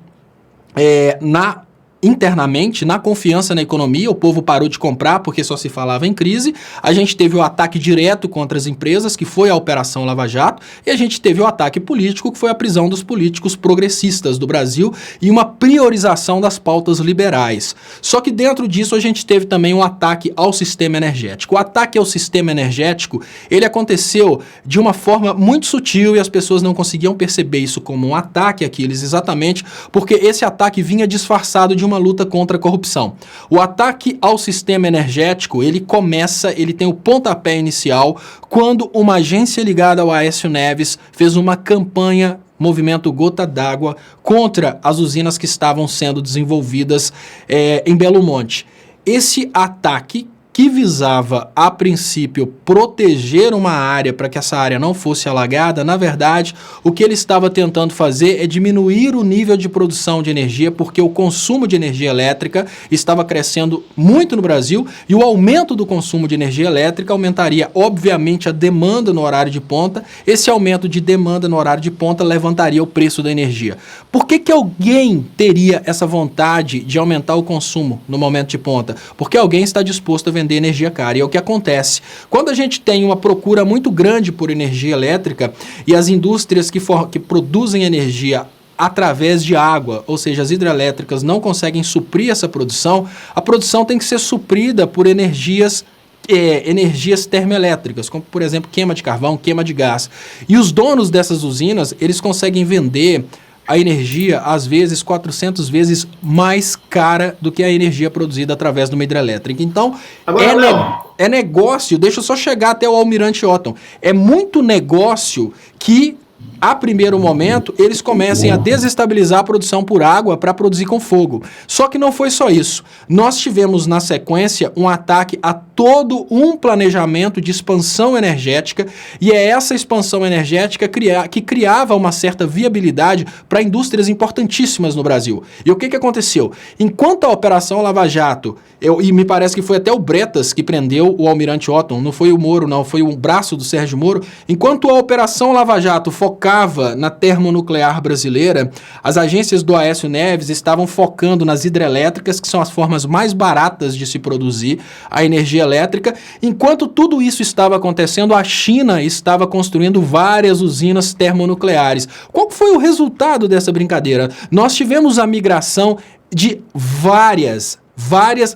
internamente, na confiança na economia, o povo parou de comprar porque só se falava em crise. A gente teve o ataque direto contra as empresas, que foi a Operação Lava Jato, e a gente teve o ataque político, que foi a prisão dos políticos progressistas do Brasil e uma priorização das pautas liberais. Só que dentro disso a gente teve também um ataque ao sistema energético. O ataque ao sistema energético, ele aconteceu de uma forma muito sutil e as pessoas não conseguiam perceber isso como um ataque, Aquiles, exatamente porque esse ataque vinha disfarçado de uma luta contra a corrupção. O ataque ao sistema energético, ele tem o pontapé inicial quando uma agência ligada ao Aécio Neves fez uma campanha, movimento Gota d'Água, contra as usinas que estavam sendo desenvolvidas em Belo Monte. Esse ataque, que visava, a princípio, proteger uma área para que essa área não fosse alagada, na verdade, o que ele estava tentando fazer é diminuir o nível de produção de energia, porque o consumo de energia elétrica estava crescendo muito no Brasil e o aumento do consumo de energia elétrica aumentaria, obviamente, a demanda no horário de ponta. Esse aumento de demanda no horário de ponta levantaria o preço da energia. Por que alguém teria essa vontade de aumentar o consumo no momento de ponta? Porque alguém está disposto a vender energia cara. E é o que acontece. Quando a gente tem uma procura muito grande por energia elétrica e as indústrias que produzem energia através de água, ou seja, as hidrelétricas não conseguem suprir essa produção, a produção tem que ser suprida por energias termoelétricas, como, por exemplo, queima de carvão, queima de gás. E os donos dessas usinas, eles conseguem vender a energia, às vezes, 400 vezes mais cara do que a energia produzida através de uma hidrelétrica. Então, é negócio, deixa eu só chegar até o Almirante Otton, é muito negócio que, a primeiro momento, eles comecem a desestabilizar a produção por água para produzir com fogo. Só que não foi só isso. Nós tivemos, na sequência, um ataque a todo um planejamento de expansão energética, e é essa expansão energética que criava uma certa viabilidade para indústrias importantíssimas no Brasil. E o que aconteceu? Enquanto a Operação Lava Jato, e me parece que foi até o Bretas que prendeu o Almirante Otton, não foi o Moro, não, foi o braço do Sérgio Moro, enquanto a Operação Lava Jato focava na termonuclear brasileira, as agências do Aécio Neves estavam focando nas hidrelétricas, que são as formas mais baratas de se produzir a energia elétrica. Enquanto tudo isso estava acontecendo, a China estava construindo várias usinas termonucleares. Qual foi o resultado dessa brincadeira? Nós tivemos a migração de várias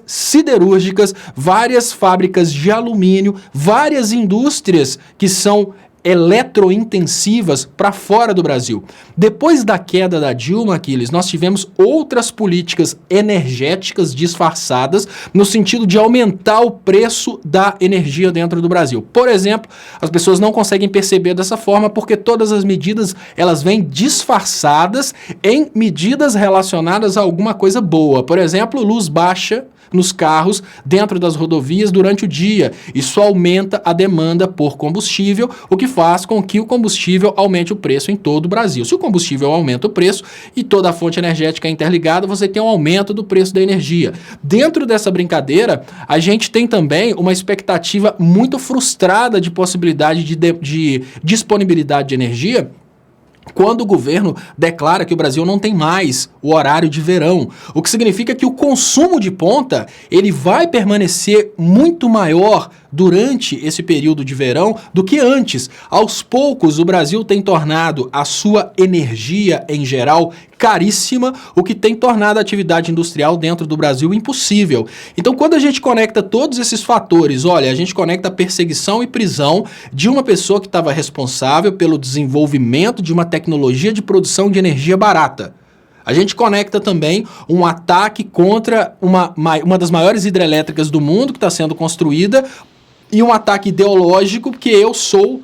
siderúrgicas, várias fábricas de alumínio, várias indústrias que são eletrointensivas para fora do Brasil. Depois da queda da Dilma, Aquiles, nós tivemos outras políticas energéticas disfarçadas no sentido de aumentar o preço da energia dentro do Brasil. Por exemplo, as pessoas não conseguem perceber dessa forma porque todas as medidas elas vêm disfarçadas em medidas relacionadas a alguma coisa boa. Por exemplo, luz baixa nos carros dentro das rodovias durante o dia. Isso aumenta a demanda por combustível, o que faz com que o combustível aumente o preço em todo o Brasil. Se o combustível aumenta o preço e toda a fonte energética é interligada, você tem um aumento do preço da energia. Dentro dessa brincadeira, a gente tem também uma expectativa muito frustrada de possibilidade de disponibilidade de energia, quando o governo declara que o Brasil não tem mais o horário de verão, o que significa que o consumo de ponta ele vai permanecer muito maior durante esse período de verão do que antes. Aos poucos, o Brasil tem tornado a sua energia, em geral, caríssima, o que tem tornado a atividade industrial dentro do Brasil impossível. Então, quando a gente conecta todos esses fatores, olha, a gente conecta a perseguição e prisão de uma pessoa que estava responsável pelo desenvolvimento de uma tecnologia de produção de energia barata. A gente conecta também um ataque contra uma das maiores hidrelétricas do mundo que está sendo construída e um ataque ideológico, porque eu sou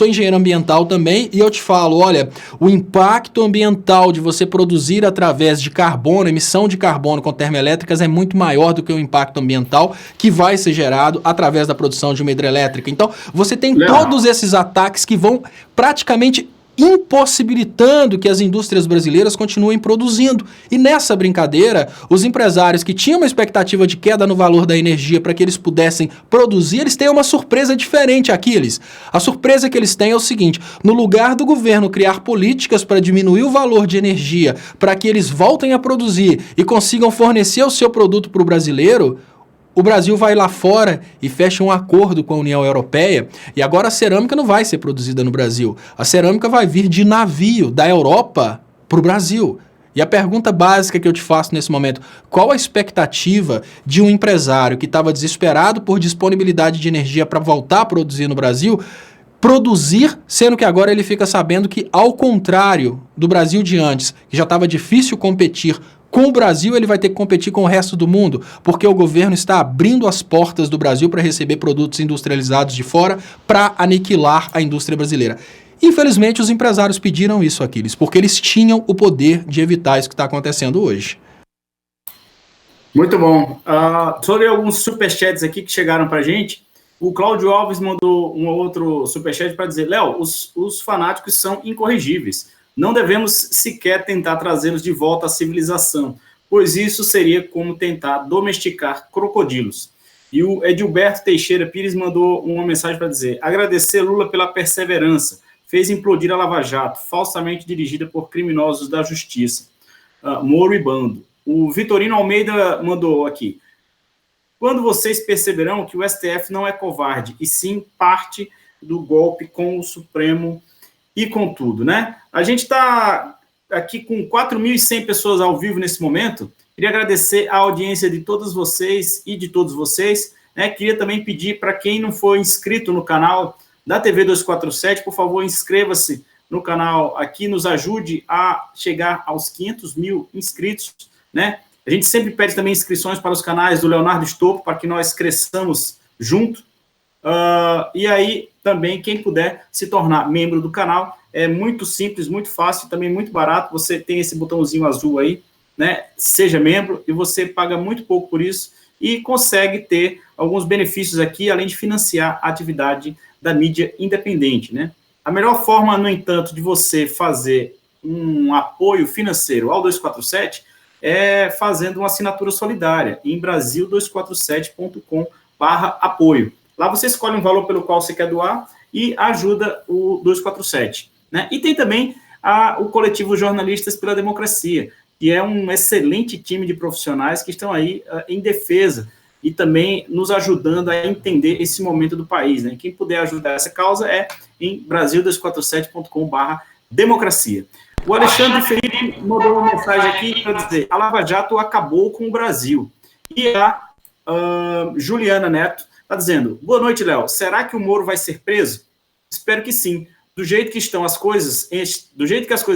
engenheiro ambiental também, e eu te falo, olha, o impacto ambiental de você produzir através de carbono, emissão de carbono com termoelétricas é muito maior do que o impacto ambiental que vai ser gerado através da produção de uma hidrelétrica. Então, você tem todos esses ataques que vão praticamente impossibilitando que as indústrias brasileiras continuem produzindo. E nessa brincadeira, os empresários que tinham uma expectativa de queda no valor da energia para que eles pudessem produzir, eles têm uma surpresa diferente, Aquiles. A surpresa que eles têm é o seguinte: no lugar do governo criar políticas para diminuir o valor de energia, para que eles voltem a produzir e consigam fornecer o seu produto para o brasileiro, o Brasil vai lá fora e fecha um acordo com a União Europeia e agora a cerâmica não vai ser produzida no Brasil. A cerâmica vai vir de navio da Europa para o Brasil. E a pergunta básica que eu te faço nesse momento: qual a expectativa de um empresário que estava desesperado por disponibilidade de energia para voltar a produzir no Brasil, produzir, sendo que agora ele fica sabendo que, ao contrário do Brasil de antes, que já estava difícil competir com o Brasil, ele vai ter que competir com o resto do mundo, porque o governo está abrindo as portas do Brasil para receber produtos industrializados de fora para aniquilar a indústria brasileira. Infelizmente, os empresários pediram isso, Aquiles, porque eles tinham o poder de evitar isso que está acontecendo hoje. Muito bom. Sobre alguns superchats aqui que chegaram para a gente, o Cláudio Alves mandou um outro superchat para dizer: Léo, os fanáticos são incorrigíveis. Não devemos sequer tentar trazê-los de volta à civilização, pois isso seria como tentar domesticar crocodilos. E o Edilberto Teixeira Pires mandou uma mensagem para dizer: agradecer Lula pela perseverança, fez implodir a Lava Jato, falsamente dirigida por criminosos da justiça, Moro e bando. O Vitorino Almeida mandou aqui: quando vocês perceberão que o STF não é covarde, e sim parte do golpe com o Supremo e com tudo, né? A gente está aqui com 4.100 pessoas ao vivo nesse momento. Queria agradecer a audiência de todos vocês e de todos vocês, né? Queria também pedir para quem não for inscrito no canal da TV 247, por favor, inscreva-se no canal aqui, nos ajude a chegar aos 500 mil inscritos, né? A gente sempre pede também inscrições para os canais do Leonardo Stolpo, para que nós cresçamos junto. E aí, também, quem puder se tornar membro do canal, é muito simples, muito fácil, também muito barato. Você tem esse botãozinho azul aí, né? Seja membro, e você paga muito pouco por isso e consegue ter alguns benefícios aqui, além de financiar a atividade da mídia independente, né? A melhor forma, no entanto, de você fazer um apoio financeiro ao 247 é fazendo uma assinatura solidária em brasil247.com/apoio. Lá você escolhe um valor pelo qual você quer doar e ajuda o 247. Né? E tem também o coletivo Jornalistas pela Democracia, que é um excelente time de profissionais que estão aí em defesa e também nos ajudando a entender esse momento do país. Né? Quem puder ajudar essa causa é em brasil247.com/democracia. O Alexandre Felipe mandou uma mensagem aqui para dizer: a Lava Jato acabou com o Brasil. E a Juliana Neto está dizendo: boa noite, Léo. Será que o Moro vai ser preso? Espero que sim. Do jeito que estão as coisas,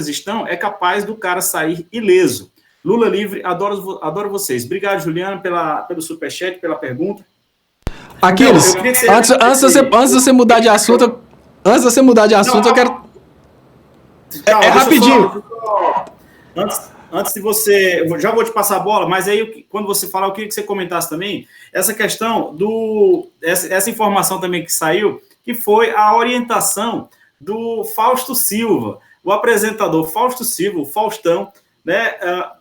estão, é capaz do cara sair ileso. Lula livre, adoro vocês. Obrigado, Juliana, pelo superchat, pela pergunta. Aquiles, antes de você mudar de assunto, eu quero... Calma, rapidinho. Antes de você... Já vou te passar a bola, mas aí, quando você falar, eu queria que você comentasse também essa questão essa informação também que saiu, que foi a orientação do Fausto Silva. O apresentador Fausto Silva, o Faustão, né,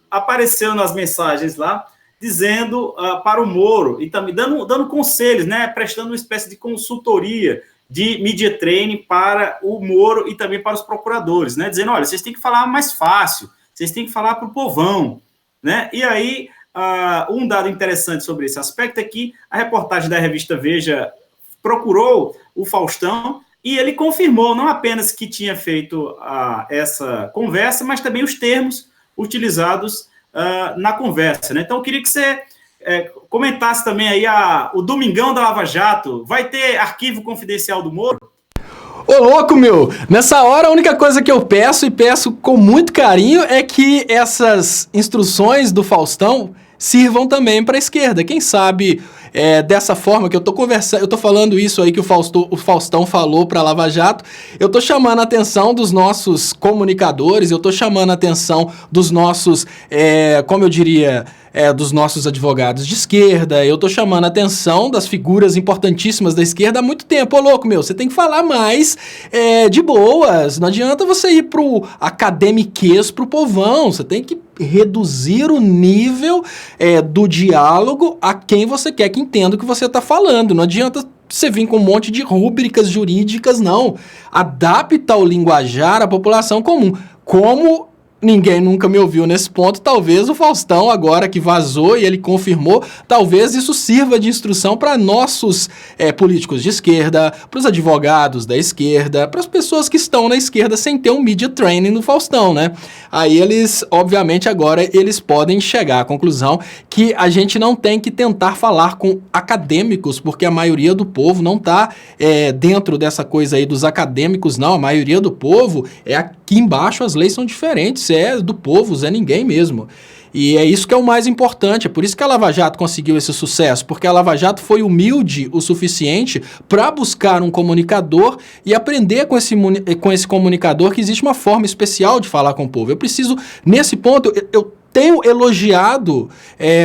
apareceu nas mensagens lá, dizendo para o Moro, e também dando conselhos, né, prestando uma espécie de consultoria de media training para o Moro e também para os procuradores, né, dizendo: olha, vocês têm que falar mais fácil, vocês têm que falar para o povão, né? E aí, um dado interessante sobre esse aspecto é que a reportagem da revista Veja procurou o Faustão e ele confirmou não apenas que tinha feito essa conversa, mas também os termos utilizados na conversa, né? Então, eu queria que você comentasse também aí o Domingão da Lava Jato. Vai ter arquivo confidencial do Moro? Ô, louco, meu! Nessa hora, a única coisa que eu peço, e peço com muito carinho, é que essas instruções do Faustão sirvam também para a esquerda. Quem sabe dessa forma que eu tô conversando, eu tô falando isso aí que o Faustão falou pra Lava Jato, eu tô chamando a atenção dos nossos comunicadores, eu tô chamando a atenção dos nossos, como eu diria, dos nossos advogados de esquerda, eu tô chamando a atenção das figuras importantíssimas da esquerda há muito tempo. Ô, louco, meu, você tem que falar mais de boas, não adianta você ir pro academiquez, pro povão, você tem que reduzir o nível do diálogo a quem você quer que entenda o que você tá falando, não adianta você vir com um monte de rúbricas jurídicas, não. Adapta o linguajar à população comum. Como ninguém nunca me ouviu nesse ponto, talvez o Faustão, agora que vazou e ele confirmou, talvez isso sirva de instrução para nossos políticos de esquerda, para os advogados da esquerda, para as pessoas que estão na esquerda sem ter um media training no Faustão, né? Aí eles, obviamente, agora eles podem chegar à conclusão que a gente não tem que tentar falar com acadêmicos, porque a maioria do povo não está dentro dessa coisa aí dos acadêmicos, não. A maioria do povo aqui embaixo, as leis são diferentes, é do povo, é ninguém mesmo. E é isso que é o mais importante, é por isso que a Lava Jato conseguiu esse sucesso, porque a Lava Jato foi humilde o suficiente para buscar um comunicador e aprender com esse comunicador que existe uma forma especial de falar com o povo. Eu preciso, nesse ponto, eu tenho elogiado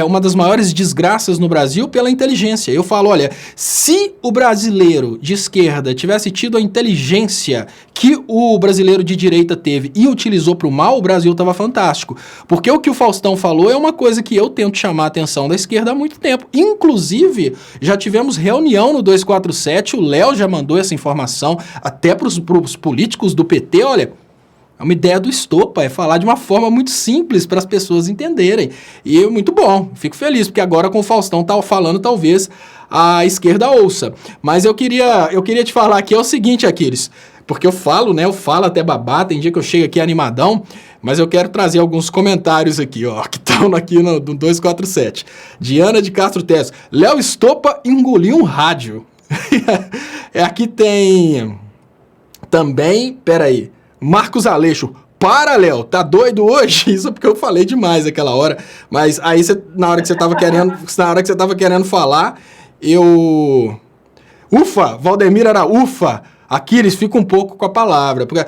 uma das maiores desgraças no Brasil pela inteligência. Eu falo, olha, se o brasileiro de esquerda tivesse tido a inteligência que o brasileiro de direita teve e utilizou para o mal, o Brasil estava fantástico. Porque o que o Faustão falou é uma coisa que eu tento chamar a atenção da esquerda há muito tempo. Inclusive, já tivemos reunião no 247, o Léo já mandou essa informação até para os políticos do PT, olha. É uma ideia do Estopa, é falar de uma forma muito simples para as pessoas entenderem. E muito bom, fico feliz, porque agora com o Faustão falando, talvez a esquerda ouça. Mas eu queria te falar aqui, é o seguinte, Aquiles, porque eu falo, né, eu falo até babá, tem dia que eu chego aqui animadão, mas eu quero trazer alguns comentários aqui, ó, que estão aqui no 247. Diana de Castro Teles, Léo Estopa engoliu um rádio. Aqui tem também, peraí, Marcos Aleixo, para, Léo, tá doido hoje? Isso é porque eu falei demais aquela hora, mas aí na hora que você tava querendo falar, Ufa, Valdemir era ufa, Aquiles fica um pouco com a palavra, porque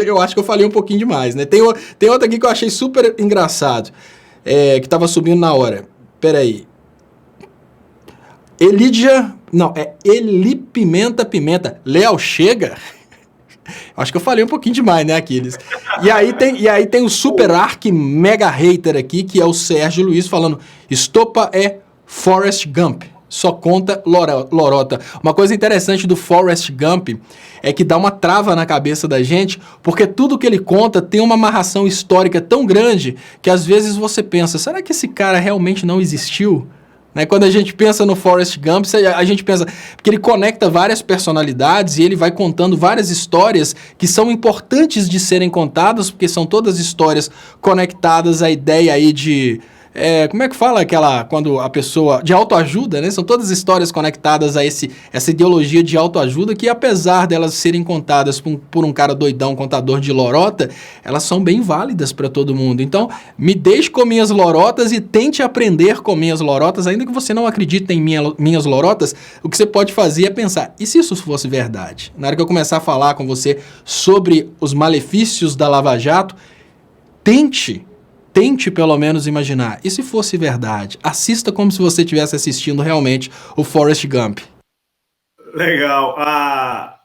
eu acho que eu falei um pouquinho demais, né? Tem outra aqui que eu achei super engraçado, que tava subindo na hora, peraí. Eli Pimenta, Léo, chega... Acho que eu falei um pouquinho demais, né, Aquiles? E aí tem o super arc mega hater aqui, que é o Sérgio Luiz, falando, Estopa é Forrest Gump, só conta lorota. Uma coisa interessante do Forrest Gump é que dá uma trava na cabeça da gente, porque tudo que ele conta tem uma amarração histórica tão grande, que às vezes você pensa, será que esse cara realmente não existiu? Né? Quando a gente pensa no Forrest Gump, a gente pensa... Porque ele conecta várias personalidades e ele vai contando várias histórias que são importantes de serem contadas, porque são todas histórias conectadas à ideia aí de... como é que fala quando a pessoa... De autoajuda, né? São todas histórias conectadas a essa ideologia de autoajuda que, apesar delas serem contadas por um cara doidão, contador de lorota, elas são bem válidas para todo mundo. Então, me deixe com minhas lorotas e tente aprender com minhas lorotas, ainda que você não acredite em minhas lorotas, o que você pode fazer é pensar, e se isso fosse verdade? Na hora que eu começar a falar com você sobre os malefícios da Lava Jato, tente pelo menos imaginar. E se fosse verdade? Assista como se você estivesse assistindo realmente o Forrest Gump. Legal. A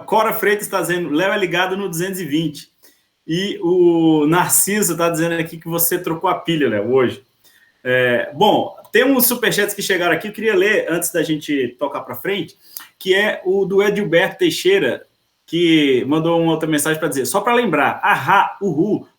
Cora Freitas está dizendo, Léo é ligado no 220. E o Narciso está dizendo aqui que você trocou a pilha, Léo, hoje. Bom, tem uns superchats que chegaram aqui, eu queria ler antes da gente tocar para frente, que é o do Edilberto Teixeira, que mandou uma outra mensagem para dizer, só para lembrar,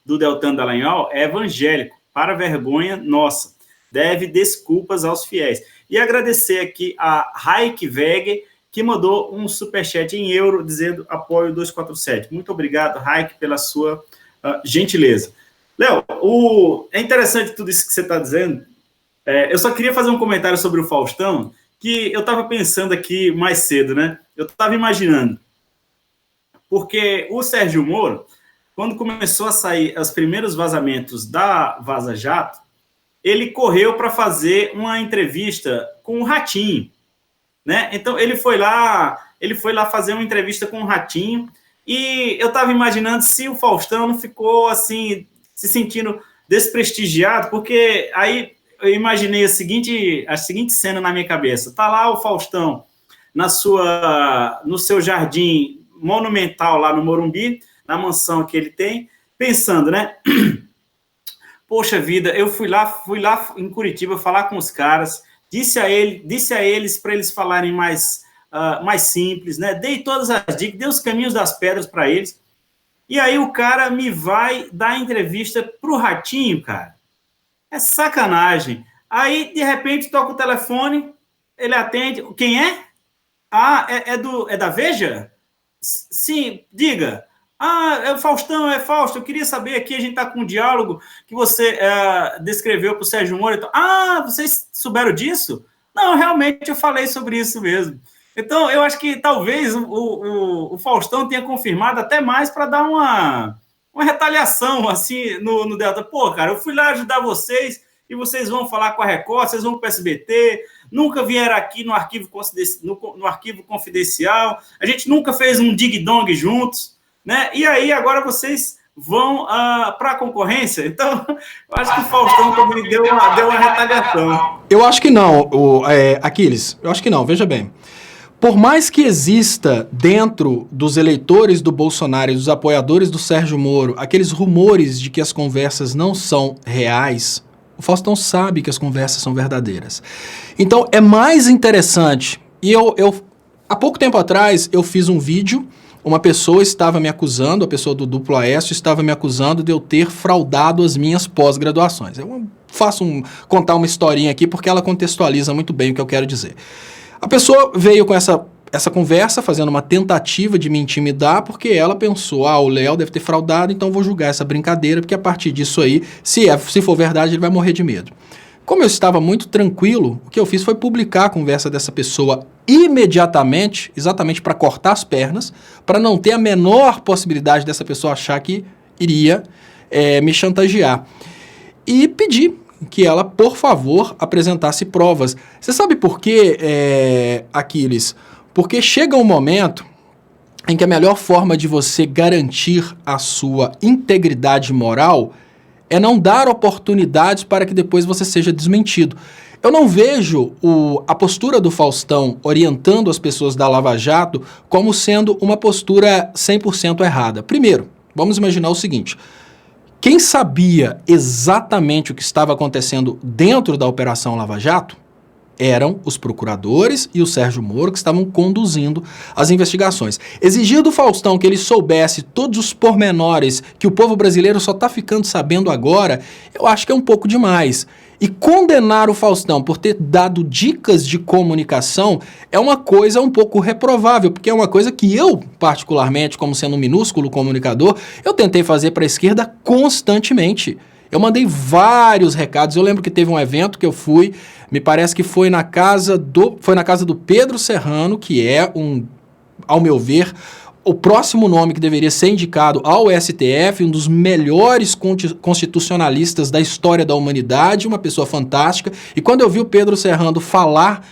do Deltan Dallagnol é evangélico, para vergonha nossa, deve desculpas aos fiéis. E agradecer aqui a Raik Veg, que mandou um superchat em euro, dizendo apoio 247. Muito obrigado, Raik, pela sua gentileza. Léo, é interessante tudo isso que você está dizendo. Eu só queria fazer um comentário sobre o Faustão, que eu estava pensando aqui mais cedo, né? Eu estava imaginando, porque o Sérgio Moro, quando começou a sair os primeiros vazamentos da Vaza Jato, ele correu para fazer uma entrevista com o Ratinho, né? Então ele foi lá fazer uma entrevista com o Ratinho, e eu estava imaginando se o Faustão não ficou assim, se sentindo desprestigiado, porque aí eu imaginei a seguinte cena na minha cabeça. Tá lá o Faustão no seu jardim monumental lá no Morumbi, na mansão que ele tem, pensando, né? Poxa vida, eu fui lá em Curitiba falar com os caras, disse a eles para eles falarem mais simples, né? Dei todas as dicas, dei os caminhos das pedras para eles. E aí o cara me vai dar entrevista pro Ratinho, cara. É sacanagem. Aí, de repente, toca o telefone, ele atende. Quem é? Ah, é da Veja? Sim, diga. Ah, é o Faustão, é Fausto. Eu queria saber aqui, a gente está com um diálogo que você descreveu para o Sérgio Moro. Então, vocês souberam disso? Não, realmente eu falei sobre isso mesmo. Então, eu acho que talvez o Faustão tenha confirmado até mais para dar uma retaliação, assim, no Delta. Pô, cara, eu fui lá ajudar vocês e vocês vão falar com a Record, vocês vão para o SBT, nunca vieram aqui no arquivo confidencial, a gente nunca fez um dig-dong juntos, né? E aí, agora vocês vão para a concorrência. Então, eu acho que o Faustão também deu uma retaliação. Eu acho que não, Aquiles, eu acho que não, veja bem. Por mais que exista dentro dos eleitores do Bolsonaro e dos apoiadores do Sérgio Moro aqueles rumores de que as conversas não são reais, o Faustão sabe que as conversas são verdadeiras. Então é mais interessante, e eu há pouco tempo atrás eu fiz um vídeo, uma pessoa estava me acusando, a pessoa do Duplo Aécio estava me acusando de eu ter fraudado as minhas pós-graduações. Eu contar uma historinha aqui porque ela contextualiza muito bem o que eu quero dizer. A pessoa veio com essa conversa, fazendo uma tentativa de me intimidar, porque ela pensou, o Léo deve ter fraudado, então vou julgar essa brincadeira, porque a partir disso aí, se for verdade, ele vai morrer de medo. Como eu estava muito tranquilo, o que eu fiz foi publicar a conversa dessa pessoa imediatamente, exatamente para cortar as pernas, para não ter a menor possibilidade dessa pessoa achar que iria me chantagear. E pedi que ela, por favor, apresentasse provas. Você sabe por quê, Aquiles? Porque chega um momento em que a melhor forma de você garantir a sua integridade moral é não dar oportunidades para que depois você seja desmentido. Eu não vejo a postura do Faustão orientando as pessoas da Lava Jato como sendo uma postura 100% errada. Primeiro, vamos imaginar o seguinte: quem sabia exatamente o que estava acontecendo dentro da Operação Lava Jato eram os procuradores e o Sérgio Moro, que estavam conduzindo as investigações. Exigir do Faustão que ele soubesse todos os pormenores que o povo brasileiro só está ficando sabendo agora, eu acho que é um pouco demais. E condenar o Faustão por ter dado dicas de comunicação é uma coisa um pouco reprovável, porque é uma coisa que eu, particularmente, como sendo um minúsculo comunicador, eu tentei fazer para a esquerda constantemente. Eu mandei vários recados. Eu lembro que teve um evento que eu fui, me parece que foi na casa do Pedro Serrano, que é ao meu ver, o próximo nome que deveria ser indicado ao STF, um dos melhores constitucionalistas da história da humanidade, uma pessoa fantástica. E quando eu vi o Pedro Serrano falar,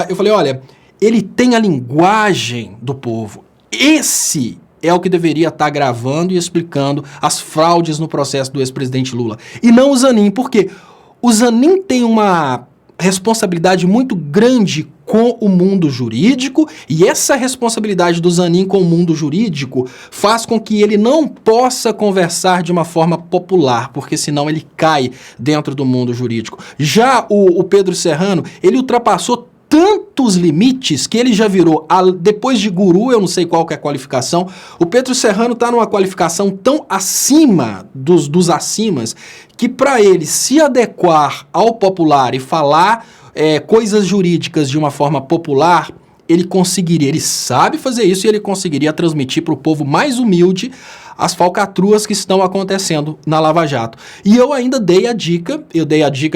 eu falei, olha, ele tem a linguagem do povo. Esse é o que deveria estar gravando e explicando as fraudes no processo do ex-presidente Lula. E não o Zanin, porque o Zanin tem uma responsabilidade muito grande com o mundo jurídico, e essa responsabilidade do Zanin com o mundo jurídico faz com que ele não possa conversar de uma forma popular, porque senão ele cai dentro do mundo jurídico. Já o Pedro Serrano, ele ultrapassou tantos limites que ele já virou, depois de guru, eu não sei qual que é a qualificação, o Pedro Serrano está numa qualificação tão acima dos acimas, que para ele se adequar ao popular e falar coisas jurídicas de uma forma popular, ele sabe fazer isso, e ele conseguiria transmitir para o povo mais humilde as falcatruas que estão acontecendo na Lava Jato. E eu ainda dei a dica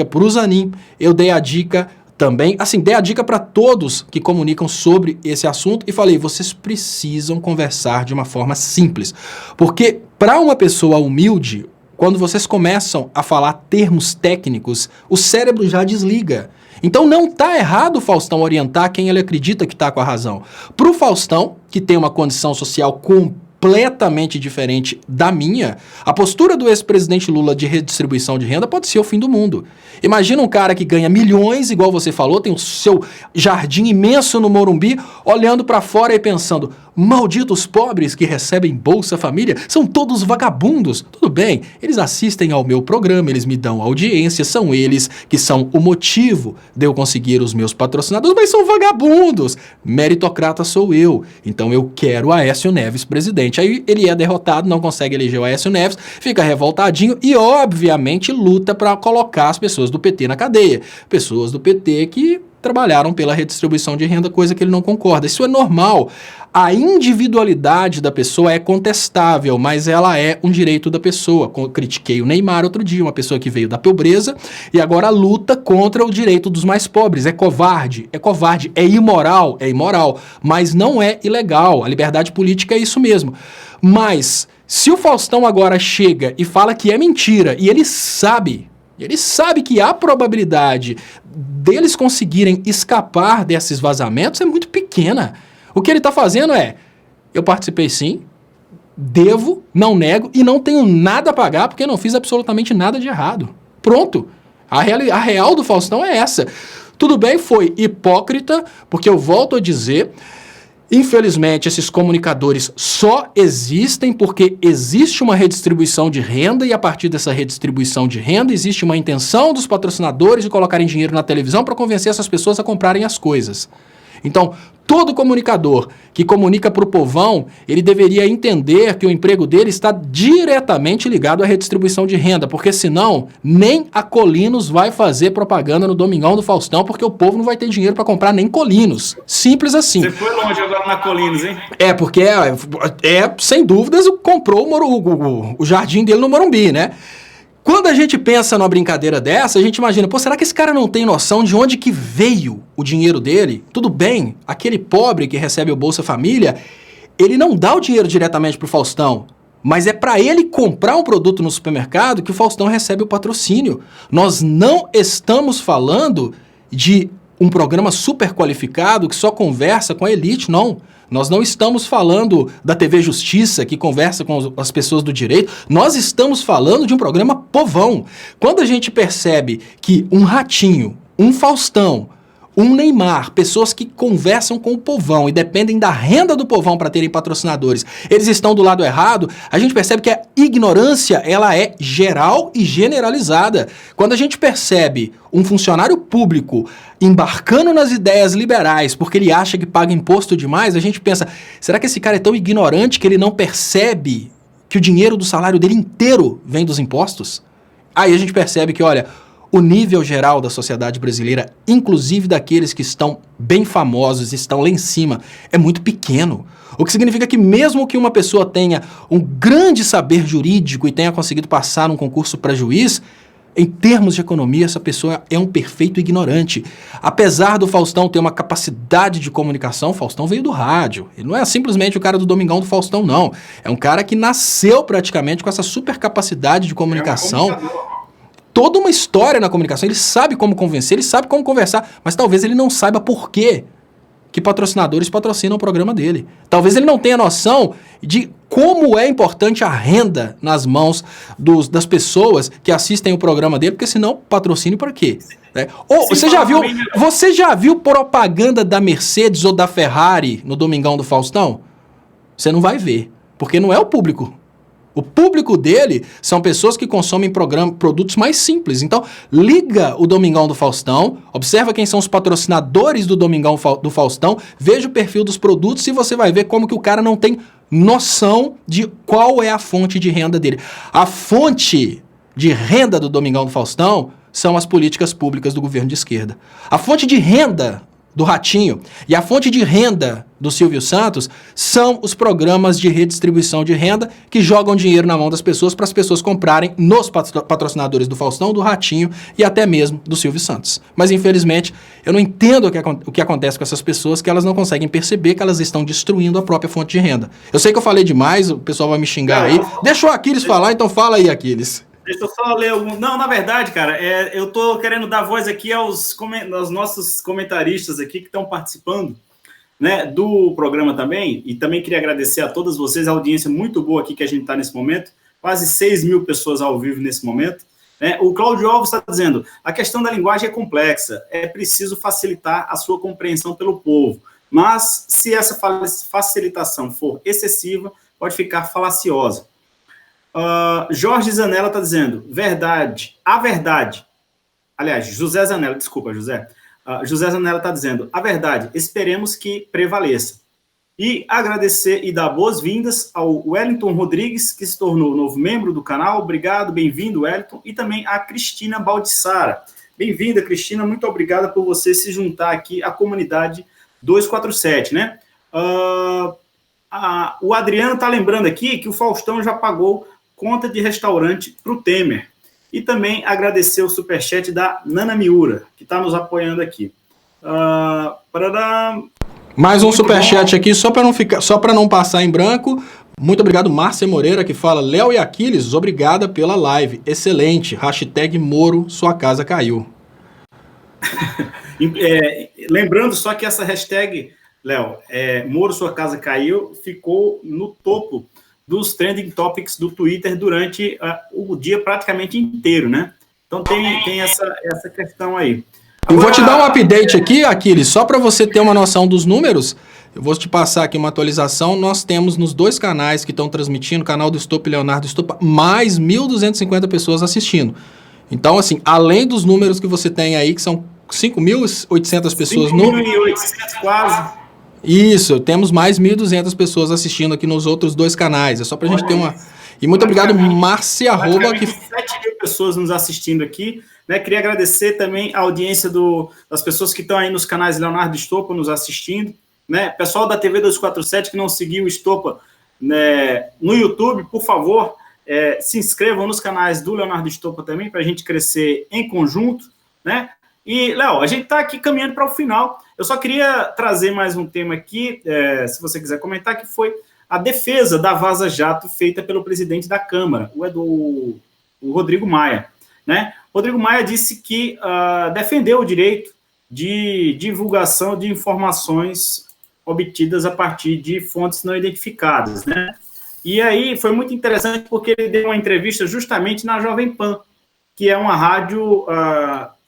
para o Zanin, eu dei a dica também, dei a dica para todos que comunicam sobre esse assunto e falei, vocês precisam conversar de uma forma simples, porque para uma pessoa humilde, quando vocês começam a falar termos técnicos, o cérebro já desliga. Então não está errado o Faustão orientar quem ele acredita que está com a razão. Para o Faustão, que tem uma condição social completamente diferente da minha, a postura do ex-presidente Lula de redistribuição de renda pode ser o fim do mundo. Imagina um cara que ganha milhões, igual você falou, tem o seu jardim imenso no Morumbi, olhando para fora e pensando, malditos pobres que recebem Bolsa Família, são todos vagabundos. Tudo bem, eles assistem ao meu programa, eles me dão audiência, são eles que são o motivo de eu conseguir os meus patrocinadores, mas são vagabundos. Meritocrata sou eu, então eu quero o Aécio Neves presidente. Aí ele é derrotado, não consegue eleger o Aécio Neves, fica revoltadinho e obviamente luta para colocar as pessoas do PT na cadeia. Pessoas do PT que trabalharam pela redistribuição de renda, coisa que ele não concorda. Isso é normal. A individualidade da pessoa é contestável, mas ela é um direito da pessoa. Critiquei o Neymar outro dia, uma pessoa que veio da pobreza e agora luta contra o direito dos mais pobres. É covarde, é imoral, mas não é ilegal. A liberdade política é isso mesmo. Mas se o Faustão agora chega e fala que é mentira, e ele sabe que a probabilidade deles conseguirem escapar desses vazamentos é muito pequena. O que ele está fazendo é, eu participei sim, devo, não nego e não tenho nada a pagar porque não fiz absolutamente nada de errado. Pronto. A real do Faustão é essa. Tudo bem, foi hipócrita, porque eu volto a dizer, infelizmente esses comunicadores só existem porque existe uma redistribuição de renda e a partir dessa redistribuição de renda existe uma intenção dos patrocinadores de colocarem dinheiro na televisão para convencer essas pessoas a comprarem as coisas. Então, todo comunicador que comunica para o povão, ele deveria entender que o emprego dele está diretamente ligado à redistribuição de renda, porque senão nem a Colinos vai fazer propaganda no Domingão do Faustão, porque o povo não vai ter dinheiro para comprar nem Colinos. Simples assim. Você foi longe agora na Colinos, hein? É, porque sem dúvidas, comprou o jardim dele no Morumbi, né? Quando a gente pensa numa brincadeira dessa, a gente imagina, pô, será que esse cara não tem noção de onde que veio o dinheiro dele? Tudo bem, aquele pobre que recebe o Bolsa Família, ele não dá o dinheiro diretamente pro Faustão, mas é para ele comprar um produto no supermercado que o Faustão recebe o patrocínio. Nós não estamos falando de um programa super qualificado que só conversa com a elite, não. Nós não estamos falando da TV Justiça, que conversa com as pessoas do direito. Nós estamos falando de um programa povão. Quando a gente percebe que um Ratinho, um Faustão, um Neymar, pessoas que conversam com o povão e dependem da renda do povão para terem patrocinadores, eles estão do lado errado, a gente percebe que a ignorância ela é geral e generalizada. Quando a gente percebe um funcionário público embarcando nas ideias liberais porque ele acha que paga imposto demais, a gente pensa, será que esse cara é tão ignorante que ele não percebe que o dinheiro do salário dele inteiro vem dos impostos? Aí a gente percebe que, olha, o nível geral da sociedade brasileira, inclusive daqueles que estão bem famosos, estão lá em cima, é muito pequeno. O que significa que mesmo que uma pessoa tenha um grande saber jurídico e tenha conseguido passar num concurso para juiz, em termos de economia, essa pessoa é um perfeito ignorante. Apesar do Faustão ter uma capacidade de comunicação, o Faustão veio do rádio. Ele não é simplesmente o cara do Domingão do Faustão, não. É um cara que nasceu praticamente com essa super capacidade de comunicação. Toda uma história na comunicação, ele sabe como convencer, ele sabe como conversar, mas talvez ele não saiba por quê que patrocinadores patrocinam o programa dele. Talvez ele não tenha noção de como é importante a renda nas mãos das pessoas que assistem o programa dele, porque senão patrocínio para quê? Ou você já viu propaganda da Mercedes ou da Ferrari no Domingão do Faustão? Você não vai ver, porque não é o público. O público dele são pessoas que consomem produtos mais simples. Então, liga o Domingão do Faustão, observa quem são os patrocinadores do Domingão do Faustão, veja o perfil dos produtos e você vai ver como que o cara não tem noção de qual é a fonte de renda dele. A fonte de renda do Domingão do Faustão são as políticas públicas do governo de esquerda. A fonte de renda do Ratinho e a fonte de renda do Silvio Santos são os programas de redistribuição de renda que jogam dinheiro na mão das pessoas para as pessoas comprarem nos patrocinadores do Faustão, do Ratinho e até mesmo do Silvio Santos. Mas infelizmente eu não entendo o que acontece com essas pessoas, que elas não conseguem perceber que elas estão destruindo a própria fonte de renda. Eu sei que eu falei demais, o pessoal vai me xingar aí. Deixa o Aquiles falar, então fala aí, Aquiles. Deixa eu só ler algum... Não, na verdade, cara, eu estou querendo dar voz aqui aos nossos comentaristas aqui que estão participando, né, do programa também, e também queria agradecer a todas vocês, a audiência muito boa aqui que a gente está nesse momento, quase 6 mil pessoas ao vivo nesse momento, né? O Cláudio Alves está dizendo, a questão da linguagem é complexa, é preciso facilitar a sua compreensão pelo povo, mas se essa facilitação for excessiva, pode ficar falaciosa. Jorge Zanella está dizendo, aliás, José Zanella, desculpa, José Zanella está dizendo, a verdade, esperemos que prevaleça. E agradecer e dar boas-vindas ao Wellington Rodrigues, que se tornou novo membro do canal, obrigado, bem-vindo, Wellington, e também a Cristina Baldissara. Bem-vinda, Cristina, muito obrigada por você se juntar aqui à comunidade 247, né? O Adriano está lembrando aqui que o Faustão já pagou conta de restaurante para o Temer. E também agradecer o superchat da Nana Miura, que está nos apoiando aqui. Mais um superchat aqui, só para não passar em branco. Muito obrigado, Márcia Moreira, que fala, Léo e Aquiles, obrigada pela live. Excelente. Hashtag Moro, sua casa caiu. Lembrando só que essa hashtag, Léo, Moro, sua casa caiu, ficou no topo dos trending topics do Twitter durante o dia praticamente inteiro, né? Então tem essa questão aí. Agora, eu vou te dar um update aqui, Aquiles, só para você ter uma noção dos números. Eu vou te passar aqui uma atualização. Nós temos nos 2 canais que estão transmitindo, o canal do Estopa e Leonardo Estopa, mais 1.250 pessoas assistindo. Então, assim, além dos números que você tem aí, que são 5.800 pessoas 5.800 quase. Isso, temos mais 1.200 pessoas assistindo aqui nos outros 2 canais. É só pra gente ter uma... E muito obrigado, Márcia Arroba. Que 7 mil pessoas nos assistindo aqui. Né? Queria agradecer também a audiência das pessoas que estão aí nos canais Leonardo Estopa nos assistindo. Né? Pessoal da TV 247 que não seguiu o Estopa, né, no YouTube, por favor, se inscrevam nos canais do Leonardo Estopa também, para a gente crescer em conjunto. Né? E, Léo, a gente está aqui caminhando para o final. Eu só queria trazer mais um tema aqui, se você quiser comentar, que foi a defesa da Vaza Jato feita pelo presidente da Câmara, o Rodrigo Maia. Né? Rodrigo Maia disse que defendeu o direito de divulgação de informações obtidas a partir de fontes não identificadas. Né? E aí foi muito interessante porque ele deu uma entrevista justamente na Jovem Pan, que é uma rádio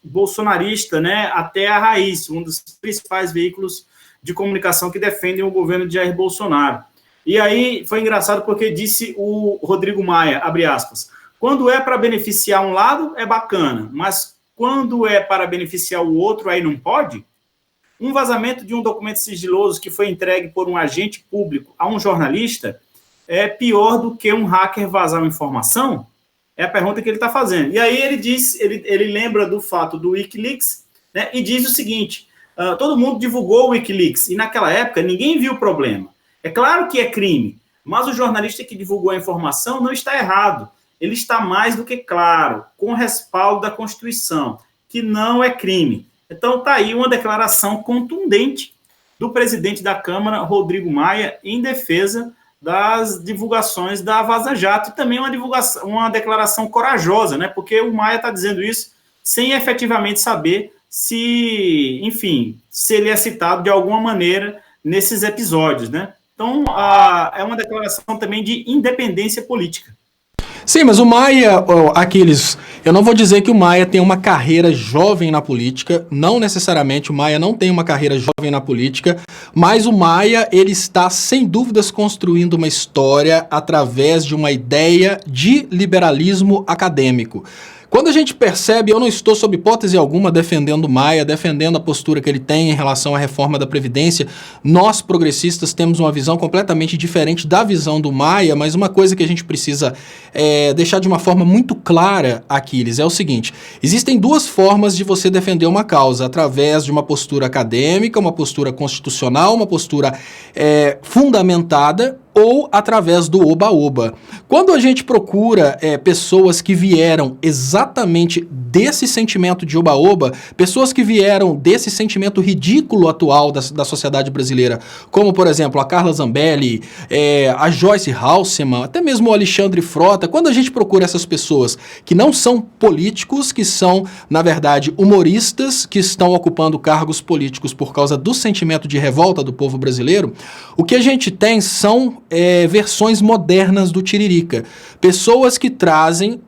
bolsonarista, né, até a raiz, um dos principais veículos de comunicação que defendem o governo de Jair Bolsonaro. E aí foi engraçado porque disse o Rodrigo Maia, abre aspas, quando é para beneficiar um lado, é bacana, mas quando é para beneficiar o outro, aí não pode? Um vazamento de um documento sigiloso que foi entregue por um agente público a um jornalista é pior do que um hacker vazar uma informação? É a pergunta que ele está fazendo. E aí ele diz, ele lembra do fato do Wikileaks, né, e diz o seguinte, todo mundo divulgou o Wikileaks, e naquela época ninguém viu o problema. É claro que é crime, mas o jornalista que divulgou a informação não está errado. Ele está mais do que claro, com respaldo da Constituição, que não é crime. Então está aí uma declaração contundente do presidente da Câmara, Rodrigo Maia, em defesa das divulgações da Vaza Jato, e também uma declaração corajosa, né? Porque o Maia está dizendo isso sem efetivamente saber se, enfim, se ele é citado de alguma maneira nesses episódios, né? Então, é uma declaração também de independência política. Sim, mas o Maia, Aquiles, eu não vou dizer que o Maia tem uma carreira jovem na política, não necessariamente o Maia não tem uma carreira jovem na política, mas o Maia, ele está sem dúvidas construindo uma história através de uma ideia de liberalismo acadêmico. Quando a gente percebe, eu não estou sob hipótese alguma defendendo o Maia, defendendo a postura que ele tem em relação à reforma da Previdência, nós progressistas temos uma visão completamente diferente da visão do Maia, mas uma coisa que a gente precisa deixar de uma forma muito clara, Aquiles, é o seguinte, existem 2 formas de você defender uma causa, através de uma postura acadêmica, uma postura constitucional, uma postura fundamentada, ou através do oba-oba. Quando a gente procura pessoas que vieram exatamente desse sentimento de oba-oba, pessoas que vieram desse sentimento ridículo atual da sociedade brasileira, como, por exemplo, a Carla Zambelli, a Joyce Halseman, até mesmo o Alexandre Frota, quando a gente procura essas pessoas que não são políticos, que são, na verdade, humoristas, que estão ocupando cargos políticos por causa do sentimento de revolta do povo brasileiro, o que a gente tem são versões modernas do Tiririca. Pessoas que trazem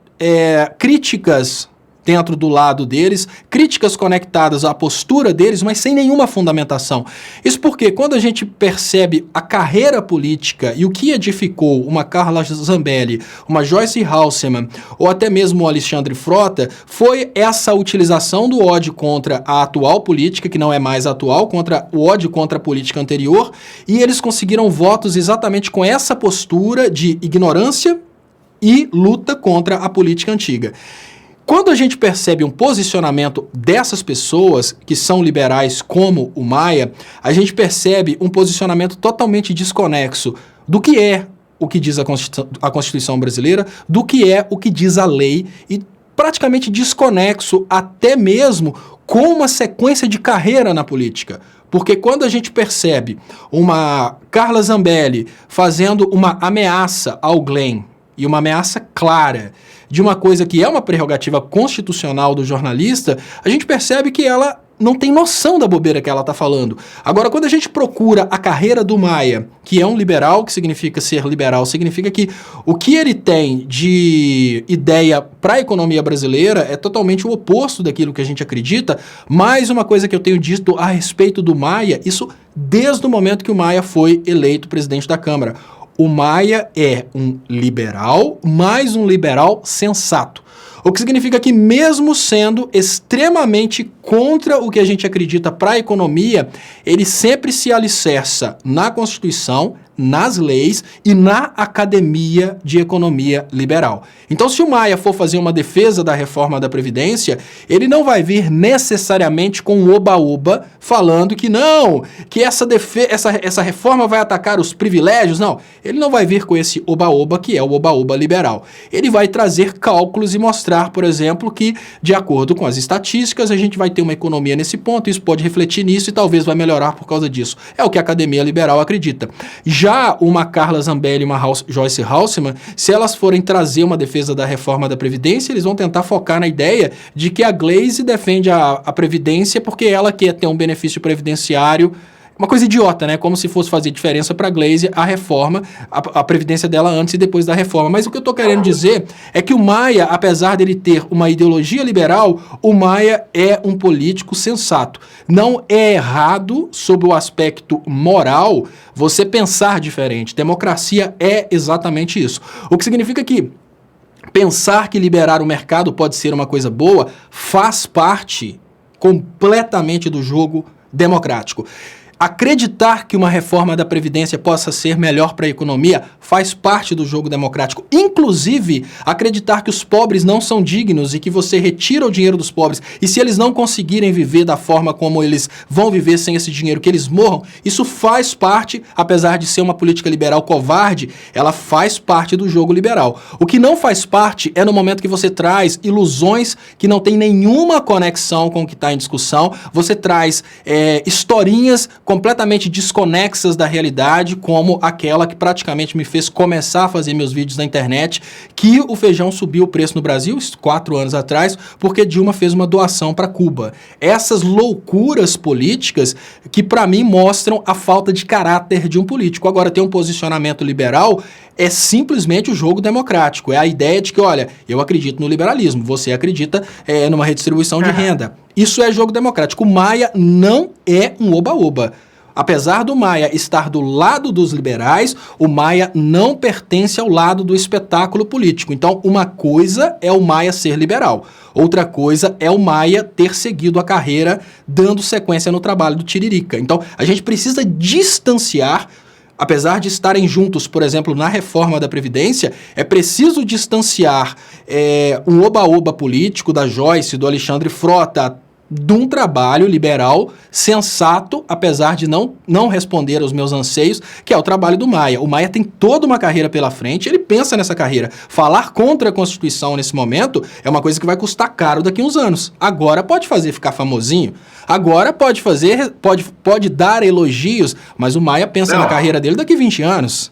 críticas dentro do lado deles, críticas conectadas à postura deles, mas sem nenhuma fundamentação. Isso porque quando a gente percebe a carreira política e o que edificou uma Carla Zambelli, uma Joyce Halseman, ou até mesmo o Alexandre Frota, foi essa utilização do ódio contra a atual política, que não é mais atual, contra o ódio contra a política anterior, e eles conseguiram votos exatamente com essa postura de ignorância e luta contra a política antiga. Quando a gente percebe um posicionamento dessas pessoas, que são liberais como o Maia, a gente percebe um posicionamento totalmente desconexo do que é o que diz a Constituição brasileira, do que é o que diz a lei, e praticamente desconexo até mesmo com uma sequência de carreira na política. Porque quando a gente percebe uma Carla Zambelli fazendo uma ameaça ao Glenn, e uma ameaça clara de uma coisa que é uma prerrogativa constitucional do jornalista, a gente percebe que ela não tem noção da bobeira que ela está falando. Agora, quando a gente procura a carreira do Maia, que é um liberal, que significa ser liberal, significa que o que ele tem de ideia para a economia brasileira é totalmente o oposto daquilo que a gente acredita. Mais uma coisa que eu tenho dito a respeito do Maia, isso desde o momento que o Maia foi eleito presidente da Câmara. O Maia é um liberal, mas um liberal sensato. O que significa que, mesmo sendo extremamente contra o que a gente acredita para a economia, ele sempre se alicerça na Constituição, nas leis e na academia de economia liberal. Então, se o Maia for fazer uma defesa da reforma da Previdência, ele não vai vir necessariamente com um oba-oba falando que não, que essa reforma vai atacar os privilégios. Não, ele não vai vir com esse oba-oba que é o oba-oba liberal. Ele vai trazer cálculos e mostrar, por exemplo, que, de acordo com as estatísticas, a gente vai ter uma economia nesse ponto, isso pode refletir nisso e talvez vai melhorar por causa disso. É o que a academia liberal acredita. Já uma Carla Zambelli e uma Joyce Halseman, se elas forem trazer uma defesa da reforma da Previdência, eles vão tentar focar na ideia de que a Glaze defende a Previdência porque ela quer ter um benefício previdenciário. Uma coisa idiota, né? Como se fosse fazer diferença para a Glaze a reforma, a previdência dela antes e depois da reforma. Mas o que eu estou querendo dizer é que o Maia, apesar dele ter uma ideologia liberal, o Maia é um político sensato. Não é errado, sob o aspecto moral, você pensar diferente. Democracia é exatamente isso. O que significa que pensar que liberar o mercado pode ser uma coisa boa faz parte completamente do jogo democrático. Acreditar que uma reforma da Previdência possa ser melhor para a economia faz parte do jogo democrático. Inclusive, acreditar que os pobres não são dignos e que você retira o dinheiro dos pobres e se eles não conseguirem viver da forma como eles vão viver sem esse dinheiro, que eles morram, isso faz parte, apesar de ser uma política liberal covarde, ela faz parte do jogo liberal. O que não faz parte é no momento que você traz ilusões que não têm nenhuma conexão com o que está em discussão, você traz historinhas completamente desconexas da realidade, como aquela que praticamente me fez começar a fazer meus vídeos na internet, que o feijão subiu o preço no Brasil 4 anos atrás, porque Dilma fez uma doação para Cuba. Essas loucuras políticas que, para mim, mostram a falta de caráter de um político. Agora, ter um posicionamento liberal é simplesmente o jogo democrático. É a ideia de que, olha, eu acredito no liberalismo, você acredita numa redistribuição de renda. Isso é jogo democrático. O Maia não é um oba-oba. Apesar do Maia estar do lado dos liberais, o Maia não pertence ao lado do espetáculo político. Então, uma coisa é o Maia ser liberal. Outra coisa é o Maia ter seguido a carreira dando sequência no trabalho do Tiririca. Então, a gente precisa distanciar. Apesar de estarem juntos, por exemplo, na reforma da Previdência, é preciso distanciar um oba-oba político da Joyce, do Alexandre Frota, de um trabalho liberal sensato, apesar de não responder aos meus anseios, que é o trabalho do Maia. O Maia tem toda uma carreira pela frente, ele pensa nessa carreira. Falar contra a Constituição nesse momento é uma coisa que vai custar caro daqui a uns anos. Agora pode fazer ficar famosinho, agora pode dar elogios, mas o Maia pensa na carreira dele daqui a 20 anos.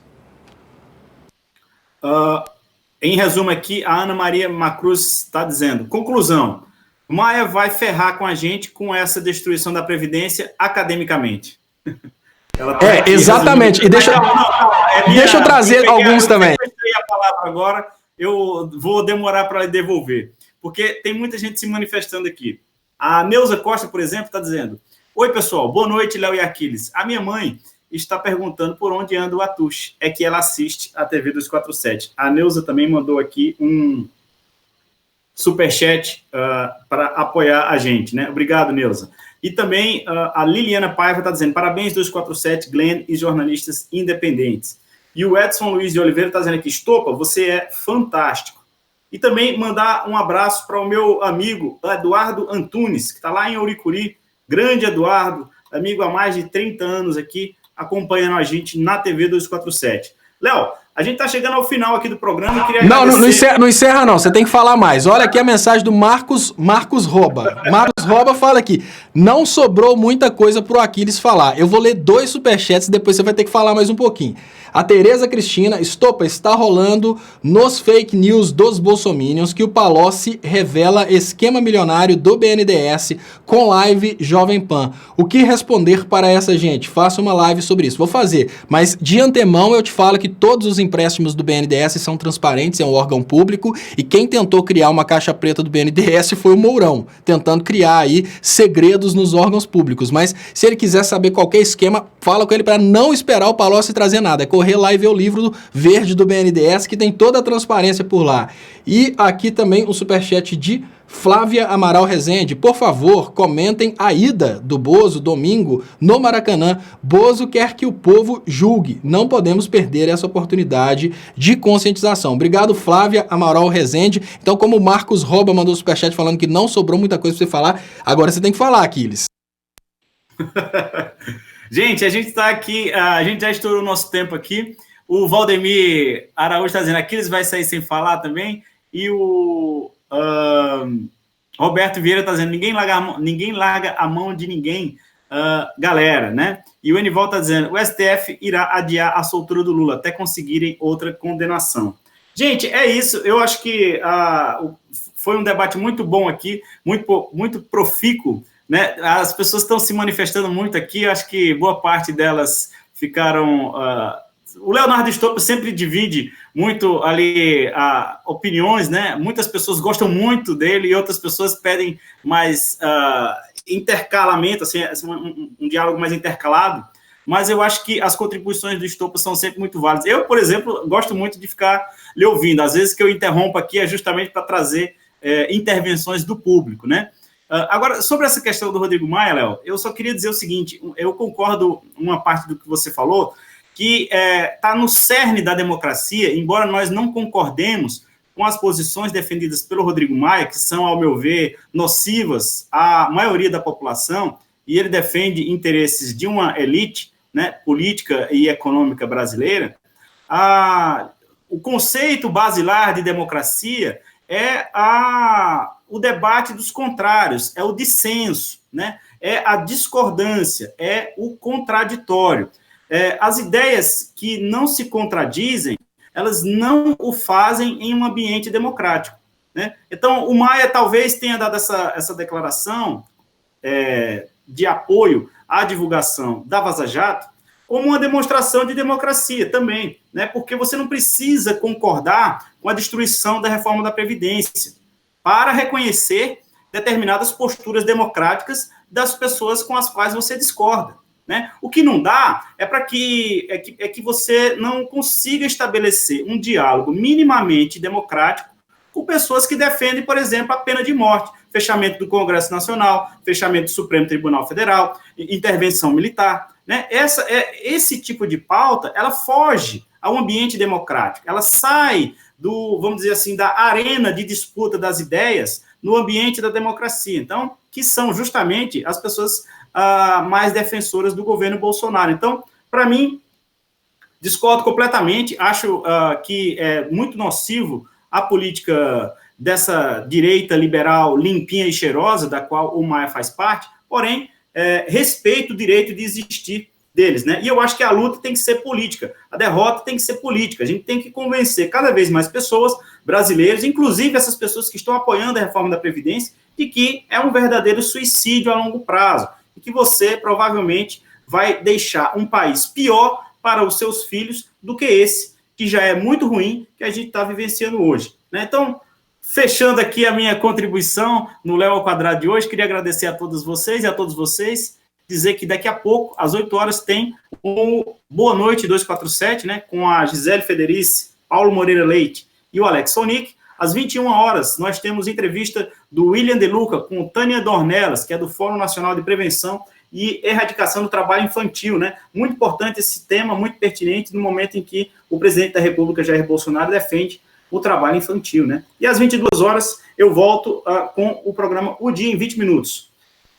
Em resumo aqui, a Ana Maria Macruz está dizendo, conclusão, Maia vai ferrar com a gente com essa destruição da Previdência academicamente. Exatamente. E deixa eu trazer alguns também. Eu a palavra agora, eu vou demorar para devolver, porque tem muita gente se manifestando aqui. A Neuza Costa, por exemplo, está dizendo, oi, pessoal, boa noite, Léo e Aquiles. A minha mãe está perguntando por onde anda o Atush. É que ela assiste a TV 247. A Neuza também mandou aqui um superchat para apoiar a gente, né? Obrigado, Neuza. E também a Liliana Paiva está dizendo, parabéns 247, Glenn e jornalistas independentes. E o Edson Luiz de Oliveira está dizendo aqui, Estopa, você é fantástico. E também mandar um abraço para o meu amigo Eduardo Antunes, que está lá em Ouricuri, grande Eduardo, amigo há mais de 30 anos aqui, acompanhando a gente na TV 247. Léo, a gente está chegando ao final aqui do programa. Não encerra não, você tem que falar mais. Olha aqui a mensagem do Marcos Roba. Marcos Roba fala aqui, não sobrou muita coisa pro Aquiles falar. Eu vou ler 2 superchats e depois você vai ter que falar mais um pouquinho. A Tereza Cristina, Estopa, está rolando nos fake news dos bolsominions que o Palocci revela esquema milionário do BNDES com live Jovem Pan. O que responder para essa gente? Faça uma live sobre isso. Vou fazer, mas de antemão eu te falo que todos os empréstimos do BNDES são transparentes, é um órgão público, e quem tentou criar uma caixa preta do BNDES foi o Mourão, tentando criar aí segredos nos órgãos públicos. Mas se ele quiser saber qualquer esquema, fala com ele para não esperar o Palocci trazer nada, é correr lá e ver o livro verde do BNDES, que tem toda a transparência por lá. E aqui também um superchat de Flávia Amaral Rezende. Por favor, comentem a ida do Bozo domingo no Maracanã. Bozo quer que o povo julgue. Não podemos perder essa oportunidade de conscientização. Obrigado, Flávia Amaral Rezende. Então, como o Marcos Roba mandou o superchat falando que não sobrou muita coisa para você falar, agora você tem que falar, Aquiles. Gente, a gente está aqui, a gente já estourou o nosso tempo aqui. O Valdemir Araújo está dizendo, Aquiles vai sair sem falar também. E o Roberto Vieira está dizendo, ninguém larga a mão de ninguém, galera, né? E o Enival está dizendo, o STF irá adiar a soltura do Lula até conseguirem outra condenação. Gente, é isso. Eu acho que foi um debate muito bom aqui, muito profícuo, né? As pessoas estão se manifestando muito aqui, acho que boa parte delas ficaram... O Leonardo Estopa sempre divide muito ali opiniões, né? Muitas pessoas gostam muito dele e outras pessoas pedem mais intercalamento, assim, um diálogo mais intercalado, mas eu acho que as contribuições do Estopa são sempre muito válidas. Eu, por exemplo, gosto muito de ficar lhe ouvindo. Às vezes que eu interrompo aqui é justamente para trazer intervenções do público, né? Agora, sobre essa questão do Rodrigo Maia, Léo, eu só queria dizer o seguinte, eu concordo com uma parte do que você falou, que está no cerne da democracia, embora nós não concordemos com as posições defendidas pelo Rodrigo Maia, que são, ao meu ver, nocivas à maioria da população, e ele defende interesses de uma elite, né, política e econômica brasileira, o conceito basilar de democracia é o debate dos contrários, é o dissenso, né, é a discordância, é o contraditório. As ideias que não se contradizem, elas não o fazem em um ambiente democrático, né? Então, o Maia talvez tenha dado essa declaração de apoio à divulgação da Vaza Jato como uma demonstração de democracia também, né? Porque você não precisa concordar com a destruição da reforma da Previdência para reconhecer determinadas posturas democráticas das pessoas com as quais você discorda. Né? O que não dá é para que você não consiga estabelecer um diálogo minimamente democrático com pessoas que defendem, por exemplo, a pena de morte, fechamento do Congresso Nacional, fechamento do Supremo Tribunal Federal, intervenção militar. Né? Esse tipo de pauta, ela foge ao ambiente democrático, ela sai do, vamos dizer assim, da arena de disputa das ideias no ambiente da democracia. Então, que são justamente as pessoas mais defensoras do governo Bolsonaro. Então, para mim, discordo completamente, acho que é muito nocivo a política dessa direita liberal limpinha e cheirosa, da qual o Maia faz parte, porém, respeito o direito de existir deles, né? E eu acho que a luta tem que ser política, a derrota tem que ser política, a gente tem que convencer cada vez mais pessoas, brasileiros, inclusive essas pessoas que estão apoiando a reforma da Previdência, de que é um verdadeiro suicídio a longo prazo, e que você provavelmente vai deixar um país pior para os seus filhos do que esse, que já é muito ruim, que a gente está vivenciando hoje, né? Então, fechando aqui a minha contribuição no Léo ao Quadrado de hoje, queria agradecer a todos vocês e a todos vocês, dizer que daqui a pouco, às 8 horas, tem o Boa Noite 247, né, com a Gisele Federici, Paulo Moreira Leite e o Alex Sonic. Às 21 horas, nós temos entrevista do William De Luca com Tânia Dornelas, que é do Fórum Nacional de Prevenção e Erradicação do Trabalho Infantil, né? Muito importante esse tema, muito pertinente no momento em que o presidente da República, Jair Bolsonaro, defende o trabalho infantil, né? E às 22 horas, eu volto com o programa O Dia em 20 Minutos.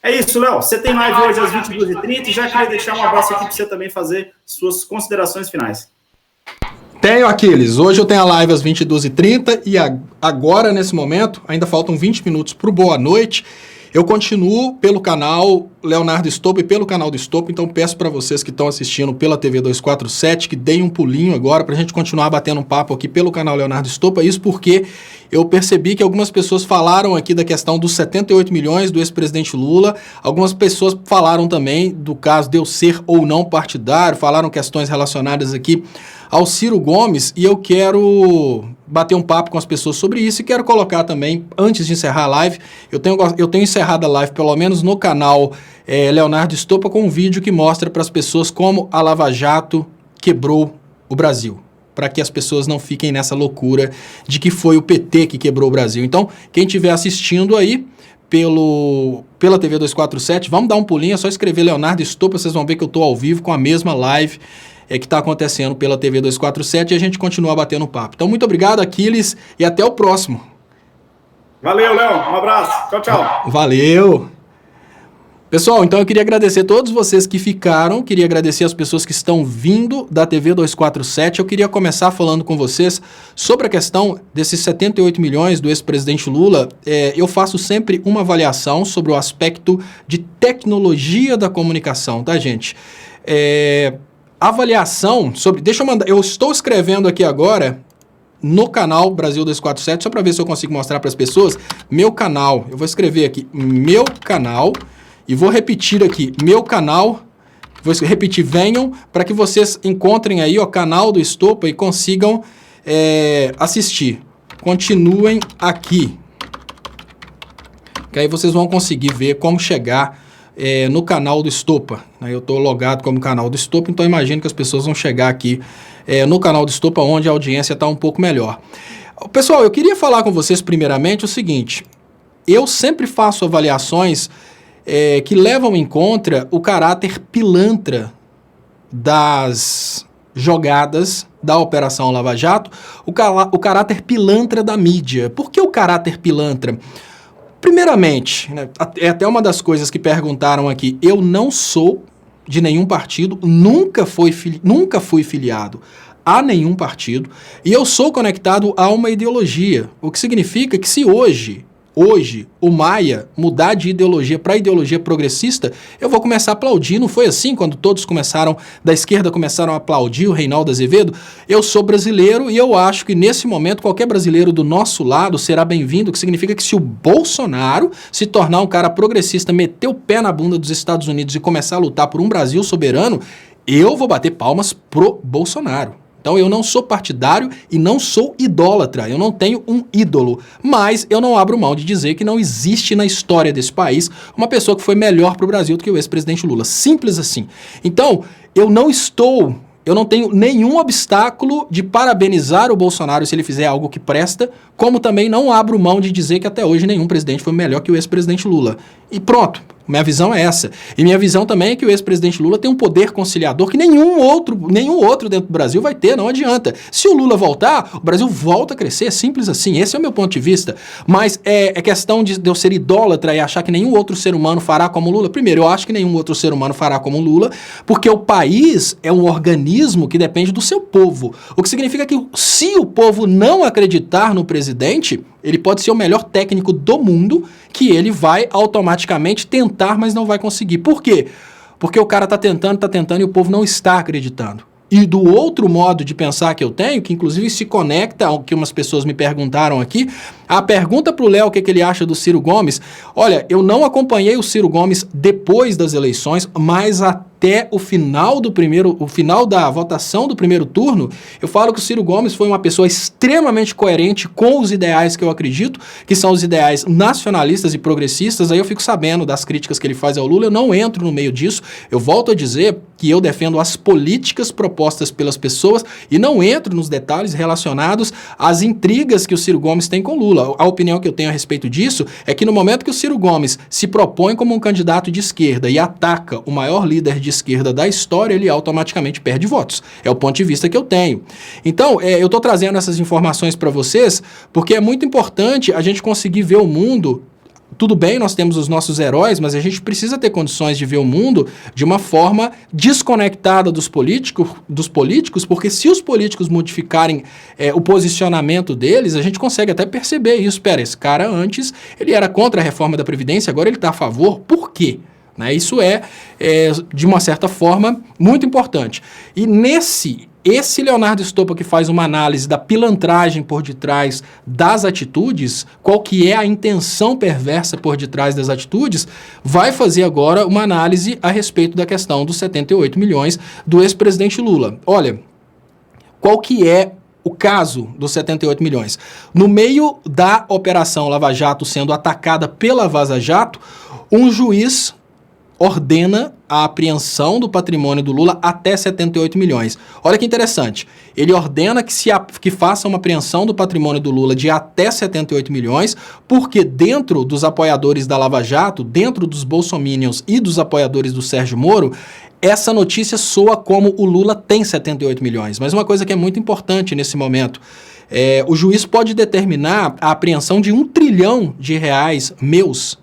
É isso, Léo. Você tem live hoje às 22h30 e já queria deixar um abraço aqui para você também fazer suas considerações finais. Tenho, Aquiles. Hoje eu tenho a live às 22h30 e agora, nesse momento, ainda faltam 20 minutos para o Boa Noite. Eu continuo pelo canal Leonardo Stolpa e pelo canal do Stolpa, então peço para vocês que estão assistindo pela TV 247 que deem um pulinho agora para a gente continuar batendo um papo aqui pelo canal Leonardo Stolpa, isso porque eu percebi que algumas pessoas falaram aqui da questão dos 78 milhões do ex-presidente Lula, algumas pessoas falaram também do caso de eu ser ou não partidário, falaram questões relacionadas aqui ao Ciro Gomes, e eu quero bater um papo com as pessoas sobre isso e quero colocar também, antes de encerrar a live, eu tenho encerrado a live pelo menos no canal Leonardo Stolpa com um vídeo que mostra para as pessoas como a Lava Jato quebrou o Brasil, para que as pessoas não fiquem nessa loucura de que foi o PT que quebrou o Brasil. Então, quem estiver assistindo aí pela TV 247, vamos dar um pulinho, é só escrever Leonardo Stolpa, vocês vão ver que eu estou ao vivo com a mesma live que está acontecendo pela TV 247 e a gente continua batendo papo. Então, muito obrigado, Aquiles, e até o próximo. Valeu, Léo. Um abraço. Tchau, tchau. Valeu. Pessoal, então eu queria agradecer a todos vocês que ficaram, queria agradecer as pessoas que estão vindo da TV 247. Eu queria começar falando com vocês sobre a questão desses 78 milhões do ex-presidente Lula. Eu faço sempre uma avaliação sobre o aspecto de tecnologia da comunicação, tá, gente? Avaliação sobre... Deixa eu mandar... Eu estou escrevendo aqui agora no canal Brasil 247, só para ver se eu consigo mostrar para as pessoas. Meu canal. Eu vou escrever aqui, meu canal, e vou repetir aqui, meu canal. Vou repetir, venham, para que vocês encontrem aí o canal do Stolpa e consigam assistir. Continuem aqui. Que aí vocês vão conseguir ver como chegar no canal do Stolpa. Eu estou logado como canal do Stolpa, então imagino que as pessoas vão chegar aqui no canal do Stolpa, onde a audiência está um pouco melhor. Pessoal, eu queria falar com vocês primeiramente o seguinte, eu sempre faço avaliações que levam em conta o caráter pilantra das jogadas da Operação Lava Jato, o caráter pilantra da mídia. Por que o caráter pilantra? Primeiramente, né, é até uma das coisas que perguntaram aqui, eu não sou de nenhum partido, nunca fui filiado a nenhum partido, e eu sou conectado a uma ideologia, o que significa que se hoje o Maia mudar de ideologia para ideologia progressista, eu vou começar a aplaudir. Não foi assim quando todos da esquerda começaram a aplaudir o Reinaldo Azevedo? Eu sou brasileiro e eu acho que nesse momento qualquer brasileiro do nosso lado será bem-vindo, o que significa que se o Bolsonaro se tornar um cara progressista, meter o pé na bunda dos Estados Unidos e começar a lutar por um Brasil soberano, eu vou bater palmas pro Bolsonaro. Então eu não sou partidário e não sou idólatra, eu não tenho um ídolo, mas eu não abro mão de dizer que não existe na história desse país uma pessoa que foi melhor para o Brasil do que o ex-presidente Lula, simples assim. Então eu não tenho nenhum obstáculo de parabenizar o Bolsonaro se ele fizer algo que presta, como também não abro mão de dizer que até hoje nenhum presidente foi melhor que o ex-presidente Lula. E pronto, Minha visão é essa. E minha visão também é que o ex-presidente Lula tem um poder conciliador que nenhum outro dentro do Brasil vai ter, não adianta. Se o Lula voltar, o Brasil volta a crescer, é simples assim. Esse é o meu ponto de vista. Mas é questão de eu ser idólatra e achar que nenhum outro ser humano fará como o Lula. Primeiro, eu acho que nenhum outro ser humano fará como o Lula, porque o país é um organismo que depende do seu povo. O que significa que se o povo não acreditar no presidente, ele pode ser o melhor técnico do mundo, que ele vai automaticamente tentar, mas não vai conseguir. Por quê? Porque o cara tá tentando e o povo não está acreditando. E do outro modo de pensar que eu tenho, que inclusive se conecta ao que umas pessoas me perguntaram aqui, a pergunta pro Léo o que ele acha do Ciro Gomes. Olha, eu não acompanhei o Ciro Gomes depois das eleições, mas até o final da votação do primeiro turno, eu falo que o Ciro Gomes foi uma pessoa extremamente coerente com os ideais que eu acredito, que são os ideais nacionalistas e progressistas. Aí eu fico sabendo das críticas que ele faz ao Lula, eu não entro no meio disso. Eu volto a dizer que eu defendo as políticas propostas pelas pessoas e não entro nos detalhes relacionados às intrigas que o Ciro Gomes tem com o Lula. A opinião que eu tenho a respeito disso é que no momento que o Ciro Gomes se propõe como um candidato de esquerda e ataca o maior líder de esquerda da história, ele automaticamente perde votos. É o ponto de vista que eu tenho. Então, eu estou trazendo essas informações para vocês porque é muito importante a gente conseguir ver o mundo. Tudo bem, nós temos os nossos heróis, mas a gente precisa ter condições de ver o mundo de uma forma desconectada dos políticos, porque se os políticos modificarem o posicionamento deles, a gente consegue até perceber isso. Espera, esse cara antes, ele era contra a reforma da Previdência, agora ele está a favor. Por quê? Isso é, de uma certa forma, muito importante. E esse Leonardo Stoppa que faz uma análise da pilantragem por detrás das atitudes, qual que é a intenção perversa por detrás das atitudes, vai fazer agora uma análise a respeito da questão dos 78 milhões do ex-presidente Lula. Olha, qual que é o caso dos 78 milhões? No meio da Operação Lava Jato sendo atacada pela Vaza Jato, um juiz ordena a apreensão do patrimônio do Lula até 78 milhões. Olha que interessante. Ele ordena que faça uma apreensão do patrimônio do Lula de até 78 milhões, porque dentro dos apoiadores da Lava Jato, dentro dos bolsominions e dos apoiadores do Sérgio Moro, essa notícia soa como o Lula tem 78 milhões. Mas uma coisa que é muito importante nesse momento, o juiz pode determinar a apreensão de 1 trilhão de reais meus.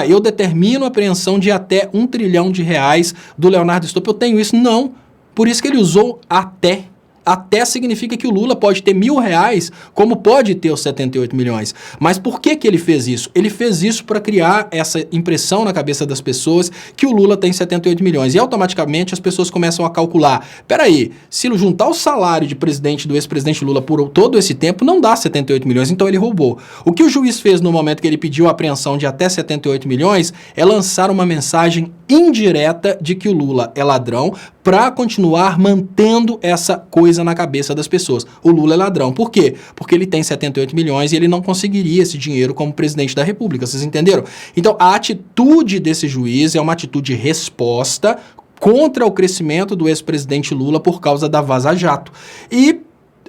Eu determino a apreensão de até 1 trilhão de reais do Leonardo Stoppa. Eu tenho isso? Não. Por isso que ele usou até. Até significa que o Lula pode ter R$1.000, como pode ter os 78 milhões. Mas por que ele fez isso? Ele fez isso para criar essa impressão na cabeça das pessoas que o Lula tem 78 milhões. E automaticamente as pessoas começam a calcular. Peraí, se juntar o salário de presidente do ex-presidente Lula por todo esse tempo, não dá 78 milhões, então ele roubou. O que o juiz fez no momento que ele pediu a apreensão de até 78 milhões é lançar uma mensagem indireta de que o Lula é ladrão para continuar mantendo essa coisa na cabeça das pessoas. O Lula é ladrão. Por quê? Porque ele tem 78 milhões e ele não conseguiria esse dinheiro como presidente da República. Vocês entenderam? Então, a atitude desse juiz é uma atitude resposta contra o crescimento do ex-presidente Lula por causa da Vaza Jato. E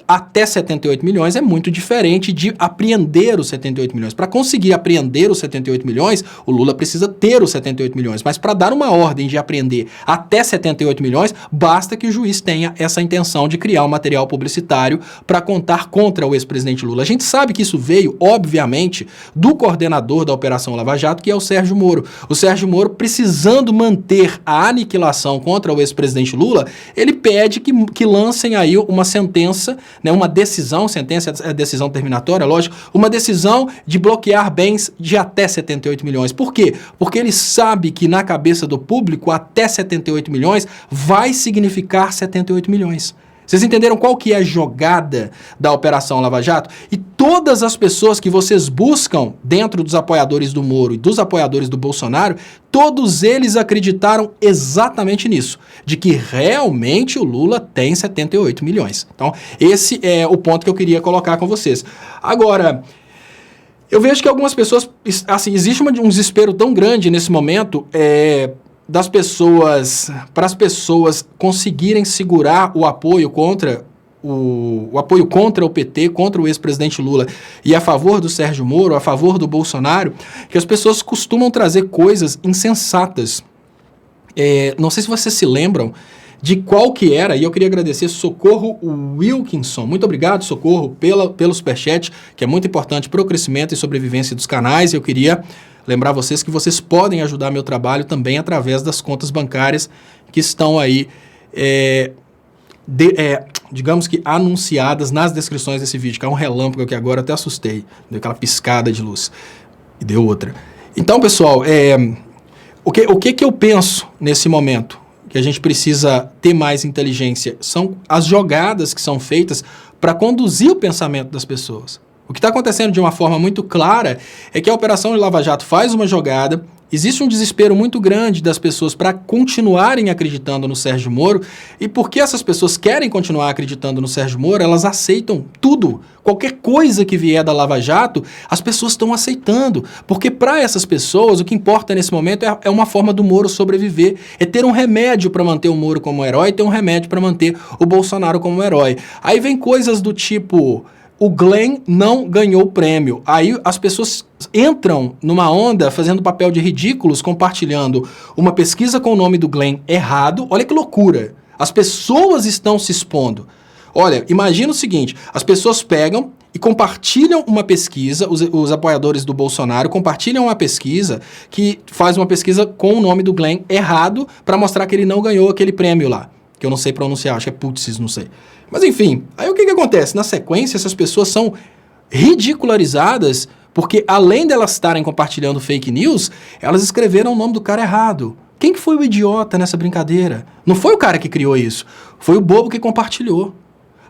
até 78 milhões é muito diferente de apreender os 78 milhões. Para conseguir apreender os 78 milhões, o Lula precisa ter os 78 milhões. Mas para dar uma ordem de apreender até 78 milhões, basta que o juiz tenha essa intenção de criar um material publicitário para contar contra o ex-presidente Lula. A gente sabe que isso veio, obviamente, do coordenador da Operação Lava Jato, que é o Sérgio Moro. O Sérgio Moro, precisando manter a aniquilação contra o ex-presidente Lula, ele pede que lancem aí uma sentença, uma decisão, sentença é decisão terminatória, lógico, uma decisão de bloquear bens de até 78 milhões. Por quê? Porque ele sabe que na cabeça do público até 78 milhões vai significar 78 milhões. Vocês entenderam qual que é a jogada da Operação Lava Jato? E todas as pessoas que vocês buscam dentro dos apoiadores do Moro e dos apoiadores do Bolsonaro, todos eles acreditaram exatamente nisso, de que realmente o Lula tem 78 milhões. Então, esse é o ponto que eu queria colocar com vocês. Agora, eu vejo que algumas pessoas, assim, existe um desespero tão grande nesse momento, para as pessoas conseguirem segurar o apoio contra o apoio contra o PT, contra o ex-presidente Lula e a favor do Sérgio Moro, a favor do Bolsonaro, que as pessoas costumam trazer coisas insensatas. Não sei se vocês se lembram de qual que era, e eu queria agradecer Socorro Wilkinson. Muito obrigado, Socorro, pelo superchat, que é muito importante para o crescimento e sobrevivência dos canais. Eu queria lembrar vocês que vocês podem ajudar meu trabalho também através das contas bancárias que estão aí, digamos que anunciadas nas descrições desse vídeo, que é um relâmpago que agora até assustei, deu aquela piscada de luz e deu outra. Então, pessoal, o que eu penso nesse momento? Que a gente precisa ter mais inteligência, são as jogadas que são feitas para conduzir o pensamento das pessoas. O que está acontecendo de uma forma muito clara é que a Operação de Lava Jato faz uma jogada, existe um desespero muito grande das pessoas para continuarem acreditando no Sérgio Moro, e porque essas pessoas querem continuar acreditando no Sérgio Moro, elas aceitam tudo. Qualquer coisa que vier da Lava Jato, as pessoas estão aceitando. Porque para essas pessoas, o que importa nesse momento é uma forma do Moro sobreviver, é ter um remédio para manter o Moro como herói, ter um remédio para manter o Bolsonaro como herói. Aí vem coisas do tipo: o Glenn não ganhou o prêmio. Aí as pessoas entram numa onda fazendo papel de ridículos, compartilhando uma pesquisa com o nome do Glenn errado. Olha que loucura. As pessoas estão se expondo. Olha, imagina o seguinte, as pessoas pegam e compartilham uma pesquisa, os apoiadores do Bolsonaro compartilham uma pesquisa que faz uma pesquisa com o nome do Glenn errado para mostrar que ele não ganhou aquele prêmio lá, que eu não sei pronunciar, acho que é Putsis, não sei. Mas enfim, aí o que acontece? Na sequência, essas pessoas são ridicularizadas porque, além delas estarem compartilhando fake news, elas escreveram o nome do cara errado. Quem que foi o idiota nessa brincadeira? Não foi o cara que criou isso, foi o bobo que compartilhou.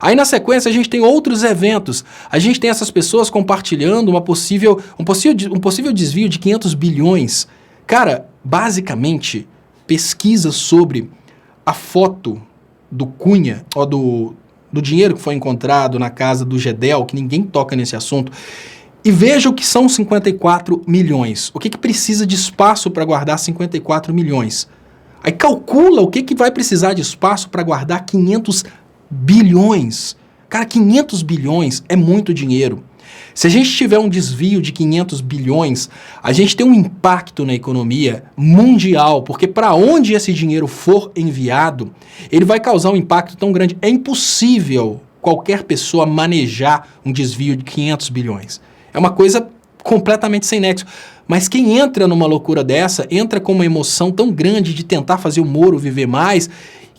Aí na sequência a gente tem outros eventos, a gente tem essas pessoas compartilhando um possível desvio de 500 bilhões. Cara, basicamente, pesquisa sobre a foto do Cunha, ó, do dinheiro que foi encontrado na casa do Gedel, que ninguém toca nesse assunto, e veja o que são 54 milhões. O que precisa de espaço para guardar 54 milhões? Aí calcula o que vai precisar de espaço para guardar 500 bilhões. Cara, 500 bilhões é muito dinheiro. Se a gente tiver um desvio de 500 bilhões, a gente tem um impacto na economia mundial, porque para onde esse dinheiro for enviado, ele vai causar um impacto tão grande. É impossível qualquer pessoa manejar um desvio de 500 bilhões. É uma coisa completamente sem nexo. Mas quem entra numa loucura dessa, entra com uma emoção tão grande de tentar fazer o Moro viver mais,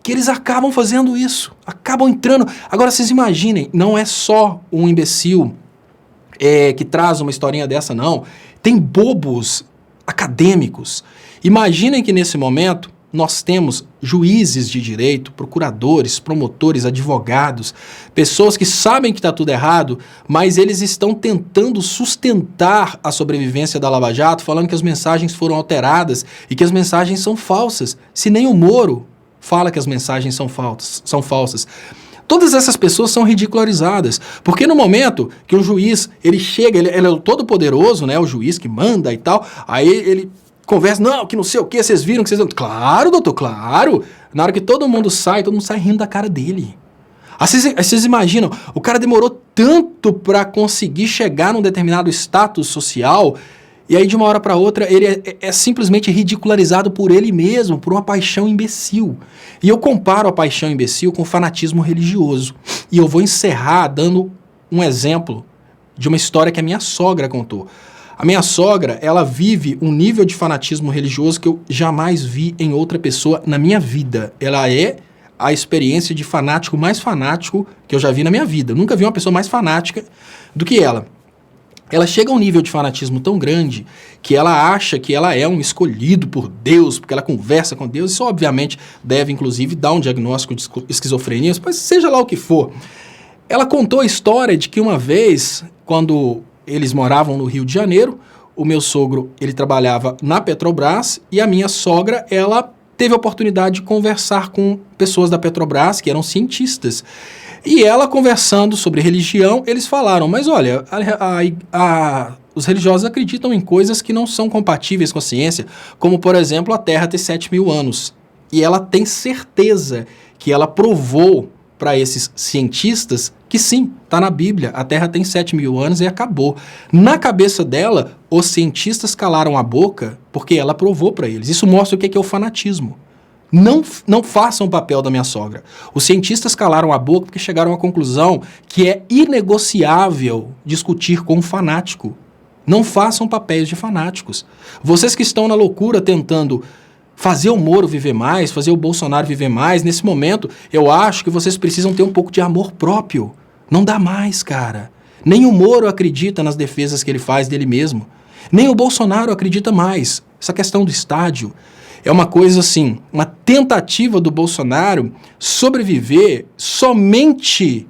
que eles acabam fazendo isso, acabam entrando. Agora, vocês imaginem, não é só um imbecil que traz uma historinha dessa, não. Tem bobos acadêmicos. Imaginem que nesse momento nós temos juízes de direito, procuradores, promotores, advogados, pessoas que sabem que está tudo errado, mas eles estão tentando sustentar a sobrevivência da Lava Jato, falando que as mensagens foram alteradas e que as mensagens são falsas. Se nem o Moro fala que as mensagens são falsas. Todas essas pessoas são ridicularizadas, porque no momento que um juiz, ele chega, ele é o todo-poderoso, né, o juiz que manda e tal, aí ele conversa, não, que não sei o que, vocês viram que vocês... Claro, doutor, claro. Na hora que todo mundo sai rindo da cara dele. Aí vocês imaginam, o cara demorou tanto para conseguir chegar num determinado status social, e aí de uma hora para outra ele é simplesmente ridicularizado por ele mesmo, por uma paixão imbecil. E eu comparo a paixão imbecil com o fanatismo religioso. E eu vou encerrar dando um exemplo de uma história que a minha sogra contou. A minha sogra, ela vive um nível de fanatismo religioso que eu jamais vi em outra pessoa na minha vida. Ela é a experiência de fanático mais fanático que eu já vi na minha vida. Eu nunca vi uma pessoa mais fanática do que ela. Ela chega a um nível de fanatismo tão grande que ela acha que ela é um escolhido por Deus, porque ela conversa com Deus. Isso, obviamente, deve, inclusive, dar um diagnóstico de esquizofrenia, mas seja lá o que for. Ela contou a história de que uma vez, quando eles moravam no Rio de Janeiro, o meu sogro, ele trabalhava na Petrobras e a minha sogra, ela teve a oportunidade de conversar com pessoas da Petrobras, que eram cientistas. E ela, conversando sobre religião, eles falaram, mas olha, os religiosos acreditam em coisas que não são compatíveis com a ciência, como, por exemplo, a Terra ter 7.000 anos. E ela tem certeza que ela provou para esses cientistas que sim, está na Bíblia, a Terra tem 7.000 anos e acabou. Na cabeça dela, os cientistas calaram a boca porque ela provou para eles. Isso mostra o que é o fanatismo. Não façam o papel da minha sogra. Os cientistas calaram a boca porque chegaram à conclusão que é inegociável discutir com um fanático. Não façam papéis de fanáticos. Vocês que estão na loucura tentando fazer o Moro viver mais, fazer o Bolsonaro viver mais, nesse momento, eu acho que vocês precisam ter um pouco de amor próprio. Não dá mais, cara. Nem o Moro acredita nas defesas que ele faz dele mesmo. Nem o Bolsonaro acredita mais. Essa questão do estádio é uma coisa assim, uma tentativa do Bolsonaro sobreviver somente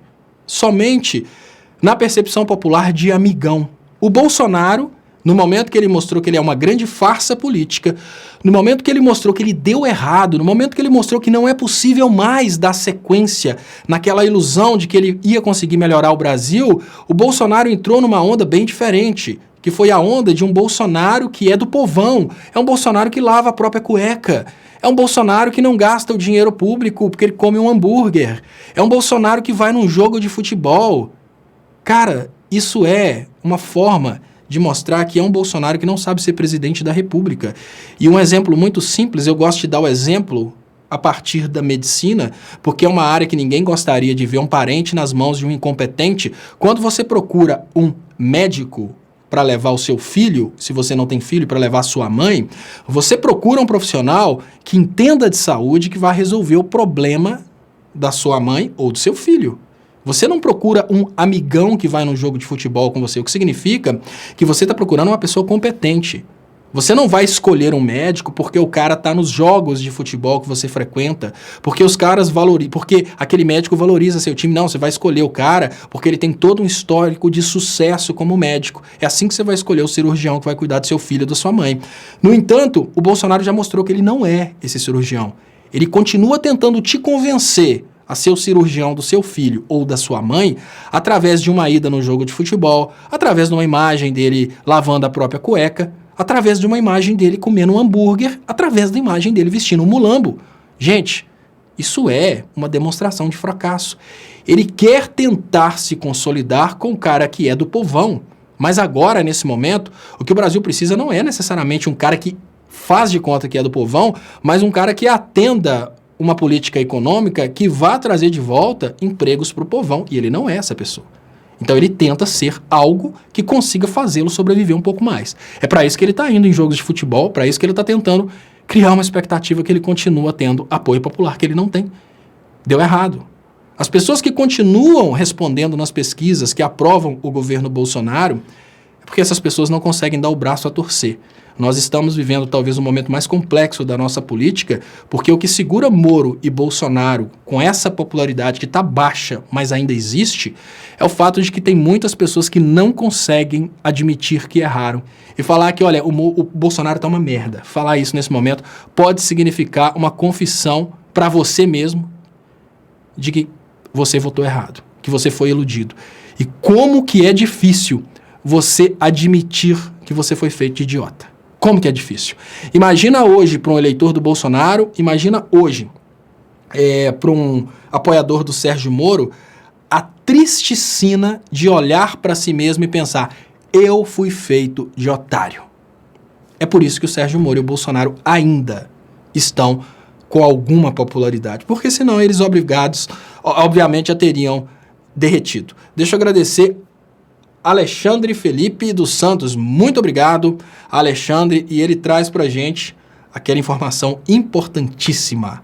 na percepção popular de amigão. O Bolsonaro, no momento que ele mostrou que ele é uma grande farsa política, no momento que ele mostrou que ele deu errado, no momento que ele mostrou que não é possível mais dar sequência naquela ilusão de que ele ia conseguir melhorar o Brasil, o Bolsonaro entrou numa onda bem diferente, que foi a onda de um Bolsonaro que é do povão, é um Bolsonaro que lava a própria cueca, é um Bolsonaro que não gasta o dinheiro público porque ele come um hambúrguer, é um Bolsonaro que vai num jogo de futebol. Cara, isso é uma forma de mostrar que é um Bolsonaro que não sabe ser presidente da República. E um exemplo muito simples, eu gosto de dar o exemplo a partir da medicina, porque é uma área que ninguém gostaria de ver um parente nas mãos de um incompetente. Quando você procura um médico para levar o seu filho, se você não tem filho, para levar a sua mãe, você procura um profissional que entenda de saúde, que vai resolver o problema da sua mãe ou do seu filho. Você não procura um amigão que vai num jogo de futebol com você, o que significa que você está procurando uma pessoa competente. Você não vai escolher um médico porque o cara está nos jogos de futebol que você frequenta, porque os caras porque aquele médico valoriza seu time. Não, você vai escolher o cara porque ele tem todo um histórico de sucesso como médico. É assim que você vai escolher o cirurgião que vai cuidar do seu filho ou da sua mãe. No entanto, o Bolsonaro já mostrou que ele não é esse cirurgião. Ele continua tentando te convencer a ser o cirurgião do seu filho ou da sua mãe, através de uma ida no jogo de futebol, através de uma imagem dele lavando a própria cueca, através de uma imagem dele comendo um hambúrguer, através da imagem dele vestindo um mulambo. Gente, isso é uma demonstração de fracasso. Ele quer tentar se consolidar com o cara que é do povão, mas agora, nesse momento, o que o Brasil precisa não é necessariamente um cara que faz de conta que é do povão, mas um cara que atenda uma política econômica que vá trazer de volta empregos para o povão, e ele não é essa pessoa. Então ele tenta ser algo que consiga fazê-lo sobreviver um pouco mais. É para isso que ele está indo em jogos de futebol, para isso que ele está tentando criar uma expectativa que ele continua tendo apoio popular que ele não tem. Deu errado. As pessoas que continuam respondendo nas pesquisas que aprovam o governo Bolsonaro, é porque essas pessoas não conseguem dar o braço a torcer. Nós estamos vivendo talvez o momento mais complexo da nossa política, porque o que segura Moro e Bolsonaro com essa popularidade que está baixa, mas ainda existe, é o fato de que tem muitas pessoas que não conseguem admitir que erraram. E falar que, olha, o Bolsonaro está uma merda. Falar isso nesse momento pode significar uma confissão para você mesmo de que você votou errado, que você foi iludido. E como que é difícil você admitir que você foi feito de idiota. Como que é difícil? Imagina hoje para um eleitor do Bolsonaro, imagina hoje para um apoiador do Sérgio Moro, a triste sina de olhar para si mesmo e pensar, eu fui feito de otário. É por isso que o Sérgio Moro e o Bolsonaro ainda estão com alguma popularidade, porque senão eles obrigados, obviamente, já teriam derretido. Deixa eu agradecer Alexandre Felipe dos Santos, muito obrigado, Alexandre, e ele traz pra gente aquela informação importantíssima.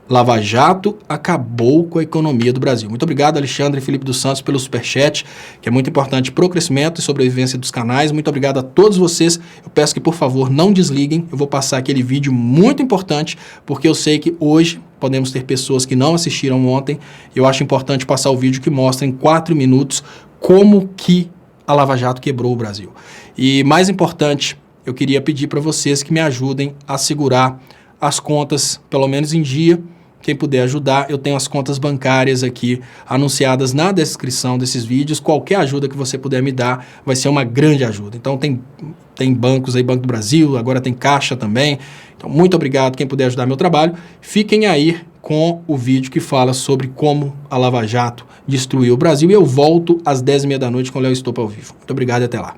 Lava Jato acabou com a economia do Brasil. Muito obrigado, Alexandre Felipe dos Santos, pelo superchat, que é muito importante para o crescimento e sobrevivência dos canais. Muito obrigado a todos vocês. Eu peço que, por favor, não desliguem. Eu vou passar aquele vídeo muito importante, porque eu sei que hoje podemos ter pessoas que não assistiram ontem. Eu acho importante passar o vídeo que mostra em 4 minutos como que a Lava Jato quebrou o Brasil. E mais importante, eu queria pedir para vocês que me ajudem a segurar as contas, pelo menos em dia. Quem puder ajudar, eu tenho as contas bancárias aqui anunciadas na descrição desses vídeos. Qualquer ajuda que você puder me dar vai ser uma grande ajuda. Então tem bancos aí, Banco do Brasil, agora tem Caixa também. Então muito obrigado quem puder ajudar meu trabalho. Fiquem aí com o vídeo que fala sobre como a Lava Jato destruiu o Brasil. E eu volto às 10h30 da noite com o Léo Stolper ao vivo. Muito obrigado e até lá.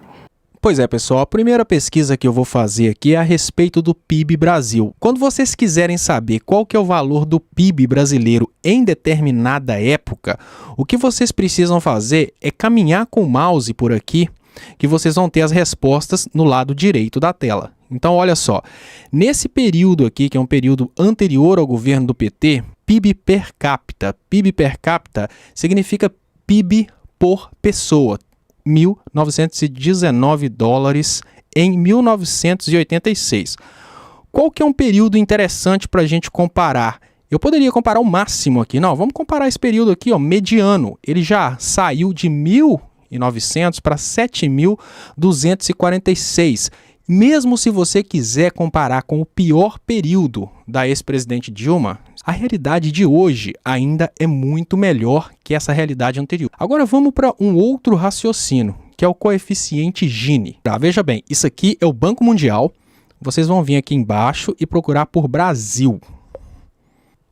Pois é, pessoal, a primeira pesquisa que eu vou fazer aqui é a respeito do PIB Brasil. Quando vocês quiserem saber qual que é o valor do PIB brasileiro em determinada época, o que vocês precisam fazer é caminhar com o mouse por aqui, que vocês vão ter as respostas no lado direito da tela. Então, olha só, nesse período aqui, que é um período anterior ao governo do PT, PIB per capita significa PIB por pessoa. 1.919 dólares em 1986. Qual que é um período interessante para a gente comparar? Eu poderia comparar o máximo aqui. Não, vamos comparar esse período aqui, ó, mediano. Ele já saiu de 1.900 para 7.246. Mesmo se você quiser comparar com o pior período da ex-presidente Dilma, a realidade de hoje ainda é muito melhor que essa realidade anterior. Agora vamos para um outro raciocínio, que é o coeficiente Gini. Tá, veja bem, isso aqui é o Banco Mundial. Vocês vão vir aqui embaixo e procurar por Brasil.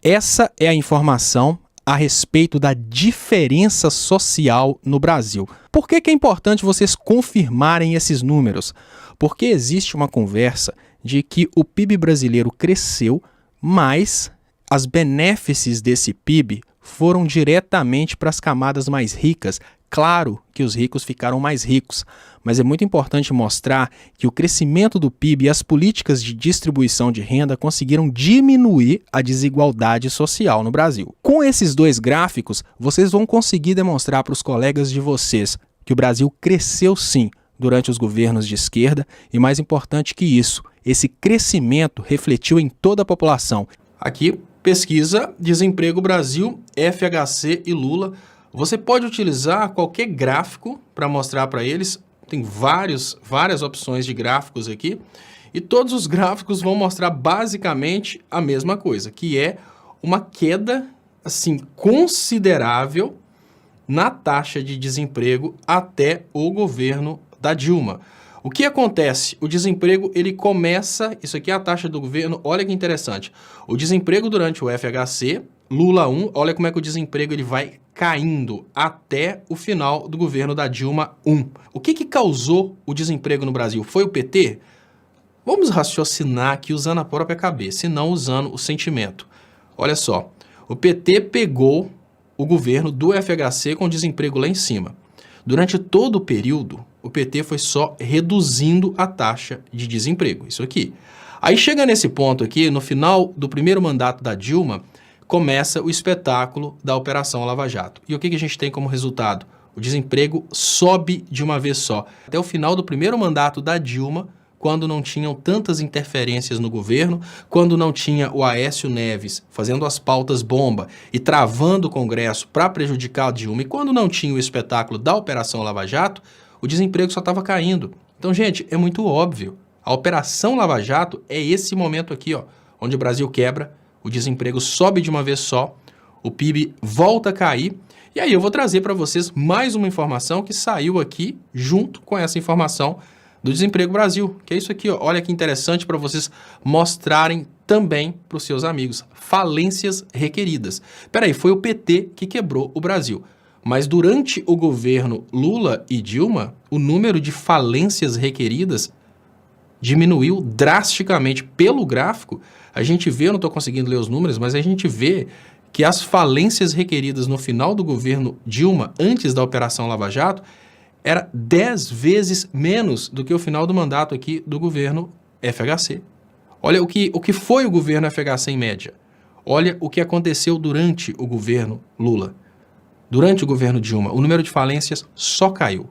Essa é a informação a respeito da diferença social no Brasil. Por que é importante vocês confirmarem esses números? Porque existe uma conversa de que o PIB brasileiro cresceu, mas as benéfices desse PIB foram diretamente para as camadas mais ricas. Claro que os ricos ficaram mais ricos, mas é muito importante mostrar que o crescimento do PIB e as políticas de distribuição de renda conseguiram diminuir a desigualdade social no Brasil. Com esses dois gráficos, vocês vão conseguir demonstrar para os colegas de vocês que o Brasil cresceu sim durante os governos de esquerda e, mais importante que isso, esse crescimento refletiu em toda a população. Aqui, pesquisa Desemprego Brasil, FHC e Lula. Você pode utilizar qualquer gráfico para mostrar para eles. Tem várias opções de gráficos aqui. E todos os gráficos vão mostrar basicamente a mesma coisa, que é uma queda assim, considerável na taxa de desemprego até o governo da Dilma. O que acontece? O desemprego, ele começa... Isso aqui é a taxa do governo. Olha que interessante. O desemprego durante o FHC, Lula 1, olha como é que o desemprego ele vai caindo até o final do governo da Dilma 1. O que causou o desemprego no Brasil? Foi o PT? Vamos raciocinar aqui usando a própria cabeça e não usando o sentimento. Olha só, o PT pegou o governo do FHC com o desemprego lá em cima. Durante todo o período, o PT foi só reduzindo a taxa de desemprego. Isso aqui. Aí chega nesse ponto aqui, no final do primeiro mandato da Dilma, começa o espetáculo da Operação Lava Jato. E o que a gente tem como resultado? O desemprego sobe de uma vez só. Até o final do primeiro mandato da Dilma, quando não tinham tantas interferências no governo, quando não tinha o Aécio Neves fazendo as pautas bomba e travando o Congresso para prejudicar a Dilma, e quando não tinha o espetáculo da Operação Lava Jato, o desemprego só estava caindo. Então, gente, é muito óbvio. A Operação Lava Jato é esse momento aqui, ó, onde o Brasil quebra, o desemprego sobe de uma vez só, o PIB volta a cair. E aí eu vou trazer para vocês mais uma informação que saiu aqui junto com essa informação do Desemprego Brasil, que é isso aqui, ó. Olha que interessante para vocês mostrarem também para os seus amigos. Falências requeridas. Peraí, foi o PT que quebrou o Brasil. Mas durante o governo Lula e Dilma, o número de falências requeridas diminuiu drasticamente. Pelo gráfico, a gente vê, eu não estou conseguindo ler os números, mas a gente vê que as falências requeridas no final do governo Dilma, antes da Operação Lava Jato, era 10 vezes menos do que o final do mandato aqui do governo FHC. Olha o que foi o governo FHC em média. Olha o que aconteceu durante o governo Lula. Durante o governo Dilma, o número de falências só caiu.